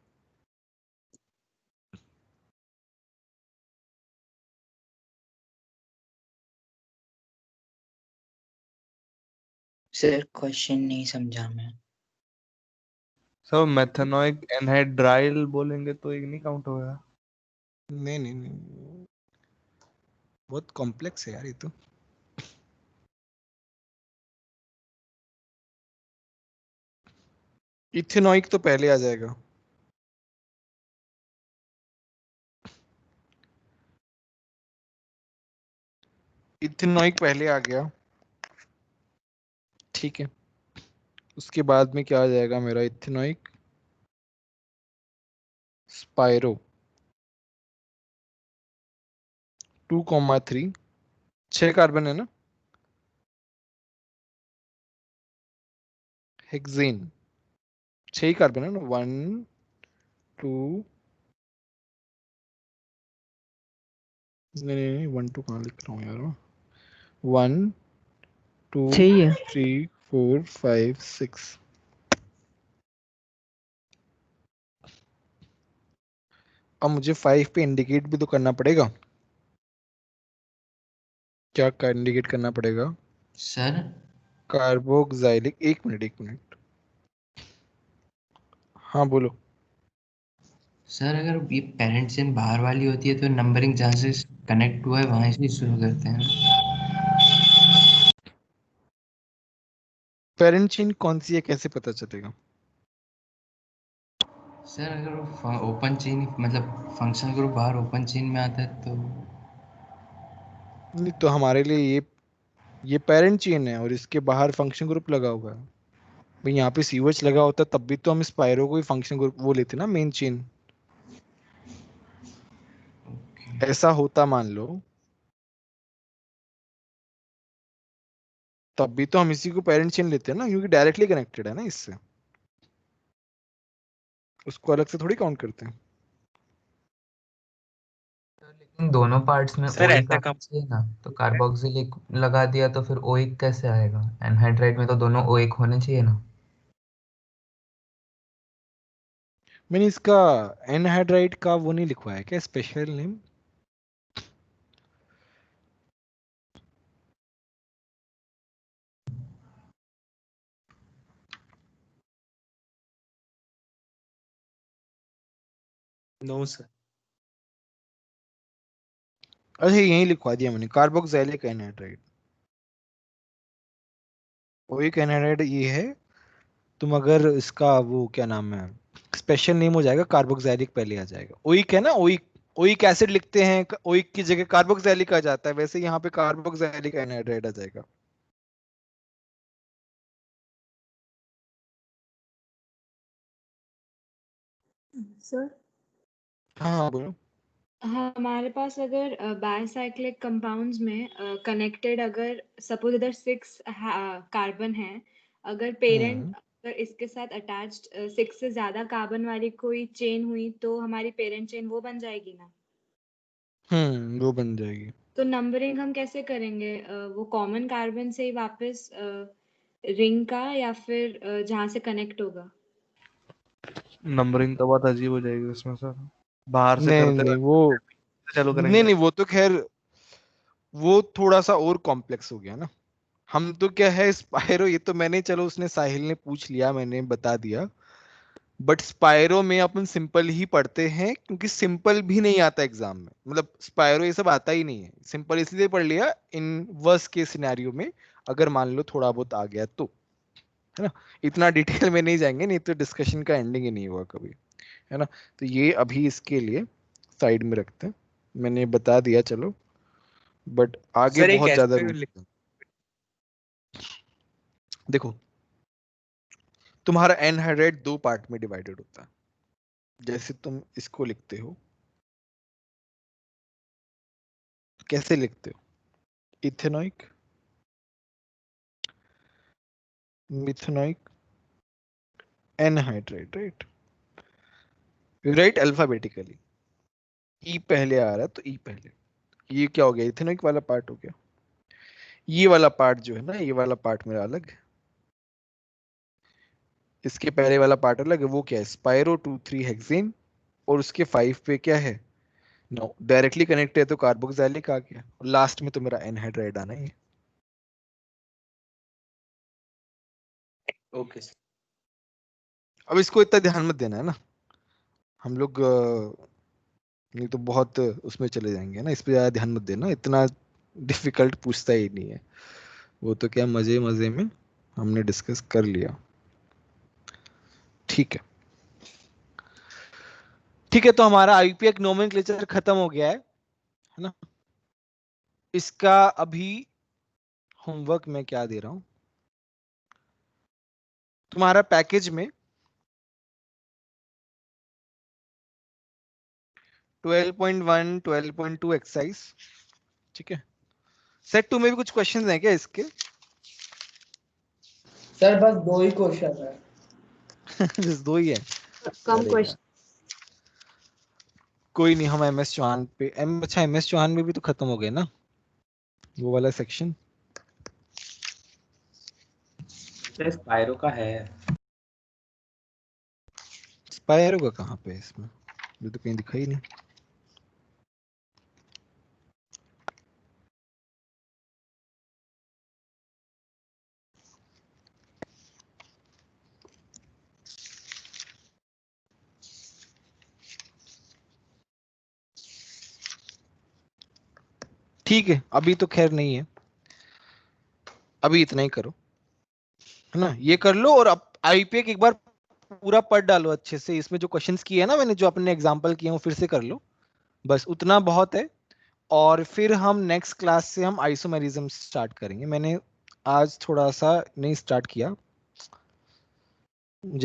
सर क्वेश्चन नहीं समझा मैं। सर मेथेनोइक एनहाइड्राइल बोलेंगे तो एक नहीं काउंट होगा। नहीं नहीं नहीं, बहुत कॉम्प्लेक्स है यार ये तो। इथेनोइक तो पहले आ जाएगा। इथेनोइक पहले आ गया, ठीक है। उसके बाद में क्या आ जाएगा मेरा? इथेनोइक स्पाइरो 2,3, 6 कार्बन है ना। हेक्सेन 6 ही कार्बन है ना। 1 2 नहीं 1 2 कहाँ लिख रहा हूँ यार? 1 2 सही है। 3 4 5 6। अब मुझे 5 पे इंडिकेट भी तो करना पड़ेगा। क्या इंडिकेट करना पड़ेगा? Sir carboxylic. एक मिनट। हाँ बोलो। सर अगर ये पेरेंट चेन बाहर वाली होती है तो नंबरिंग जहाँ से कनेक्ट हुआ है वहां से शुरू करते हैं। पेरेंट चेन कौन सी है कैसे पता चलेगा? सर अगर वो ओपन चेन मतलब फंक्शनल ग्रुप बाहर ओपन चेन में आता है तो। नहीं तो हमारे लिए ये पेरेंट चेन है और इसके बाहर फंक्शन ग्रुप लगा हुआ है भाई। यहाँ पे सीओएच लगा होता तब भी तो हम स्पाइरो को ही फंक्शन ग्रुप वो लेते ना, मेन चेन। ऐसा होता मान लो, तब भी तो हम इसी को पेरेंट चेन लेते हैं ना, क्योंकि डायरेक्टली कनेक्टेड है ना इससे, उसको अलग से थोड़ी काउंट करते हैं। लेकिन दोनों पार्ट्स में सर ओइक ऐसा आना चाहिए ना, तो कार्बोक्सिलिक लगा दिया तो फिर ओइक कैसे आएगा? एनहाइड्राइड में तो दोनों ओइक होने चाहिए ना। मैंने इसका एनहाइड्राइड का वो नहीं लिखवाया क्या, स्पेशल नेम? No sir. अच्छा यही लिखवा दिया मैंने, कार्बोक्सिलिक एनहाइड्राइड। ओइक एनहाइड्राइड ये है। तुम अगर इसका वो क्या नाम है, स्पेशल नेम हो जाएगा कार्बोक्सिलिक पहले आ जाएगा। ओइक है ना, ओइक, ओइक एसिड लिखते हैं, ओइक की जगह कार्बोक्सिलिक आ जाता है, वैसे यहाँ पे कार्बोक्सिलिक एनहाइड्राइड आ जाएगा। सर हाँ बोलो। हाँ, हमारे पास अगर बायसाइक्लिक कंपाउंड्स में कनेक्टेड, अगर सपोज इधर 6 कार्बन है, अगर पेरेंट अगर इसके साथ अटैच्ड 6 से ज्यादा कार्बन वाली कोई चेन हुई तो हमारी पेरेंट चेन वो बन जाएगी ना। वो बन जाएगी। तो नंबरिंग हम कैसे करेंगे? वो कॉमन कार्बन से ही वापस रिंग का, या फिर जहाँ से कनेक्ट होगा? नंबरिंग तो बहुत अजीब हो जाएगी उसमें सर, बाहर से नहीं करते नहीं हुए वो चालू नहीं करेंगे। नहीं वो तो खैर वो थोड़ा सा और कॉम्प्लेक्स हो गया ना। हम तो क्या है स्पायरो, ये तो मैंने, चलो उसने साहिल ने पूछ लिया, मैंने बता दिया। बट स्पायरो में अपन सिंपल ही पढ़ते हैं, क्योंकि सिंपल भी नहीं आता एग्जाम में, मतलब स्पायरो ये सब आता ही नहीं है। सिंपल इसलिए पढ़ लिया इन वर्स्ट के सिनेरियो में, अगर मान लो थोड़ा बहुत आ गया तो, है ना। इतना डिटेल में नहीं जाएंगे, नहीं तो डिस्कशन का एंडिंग ही नहीं हुआ कभी, है ना। तो ये अभी इसके लिए साइड में रखते हैं, मैंने बता दिया चलो, बट आगे सर एक बहुत ज्यादा ऐसे रूल। देखो तुम्हारा एनहाइड्राइड 2 पार्ट में डिवाइडेड होता है, जैसे तुम इसको लिखते हो, कैसे लिखते हो? Ethanoic, methanoic, anhydride, right. Right alphabetically, E पहले आ रहा है तो ई पहले। ये क्या हो गया, इथेनॉइक वाला पार्ट हो गया। ये वाला पार्ट जो है ना, ये वाला पार्ट मेरा अलग है, इसके पहले वाला पार्ट अलग है। वो क्या है, स्पाइरो 2,3 हेक्सेन, और उसके 5 पे क्या है, नो डायरेक्टली कनेक्ट है तो कार्बोक्सिलिक आ गया, और लास्ट में तो मेरा एनहाइड्राइड आना है। Okay sir. अब इसको इतना ध्यान मत देना है ना, हम लोग नहीं तो बहुत उसमें चले जाएंगे ना, इस पे ज्यादा ध्यान मत देना, इतना डिफिकल्ट पूछता ही नहीं है। वो तो क्या मजे मजे में हमने डिस्कस कर लिया। ठीक है, ठीक है, तो हमारा आईपीएक नोमेनक्लेचर खत्म हो गया है ना। इसका अभी होमवर्क मैं क्या दे रहा हूं तुम्हारा पैकेज में, 12.1 12.2 एक्सरसाइज, ठीक है। सेट 2 में भी कुछ क्वेश्चंस हैं क्या इसके? सर बस 2 ही क्वेश्चन है। बस 2 ही है? कम अरे क्वेश्चन। यार, कोई नहीं, हम एमएस चौहान पे अच्छा एमएस चौहान में भी तो खत्म हो गए ना वो वाला सेक्शन। स्पायरो का है। स्पायरो का कहाँ पे है इसमें, ये तो कहीं दिखा ही नहीं। ठीक है, अभी तो खैर नहीं है, अभी इतना ही करो, है ना। ये कर लो, और अब आईपीएक एक बार पूरा पढ़ डालो अच्छे से, इसमें जो क्वेश्चंस किए हैं ना मैंने, जो अपने एग्जांपल किए हैं वो फिर से कर लो, बस उतना बहुत है। और फिर हम नेक्स्ट क्लास से हम आइसोमेरिज्म स्टार्ट करेंगे। मैंने आज थोड़ा सा नहीं स्टार्ट किया,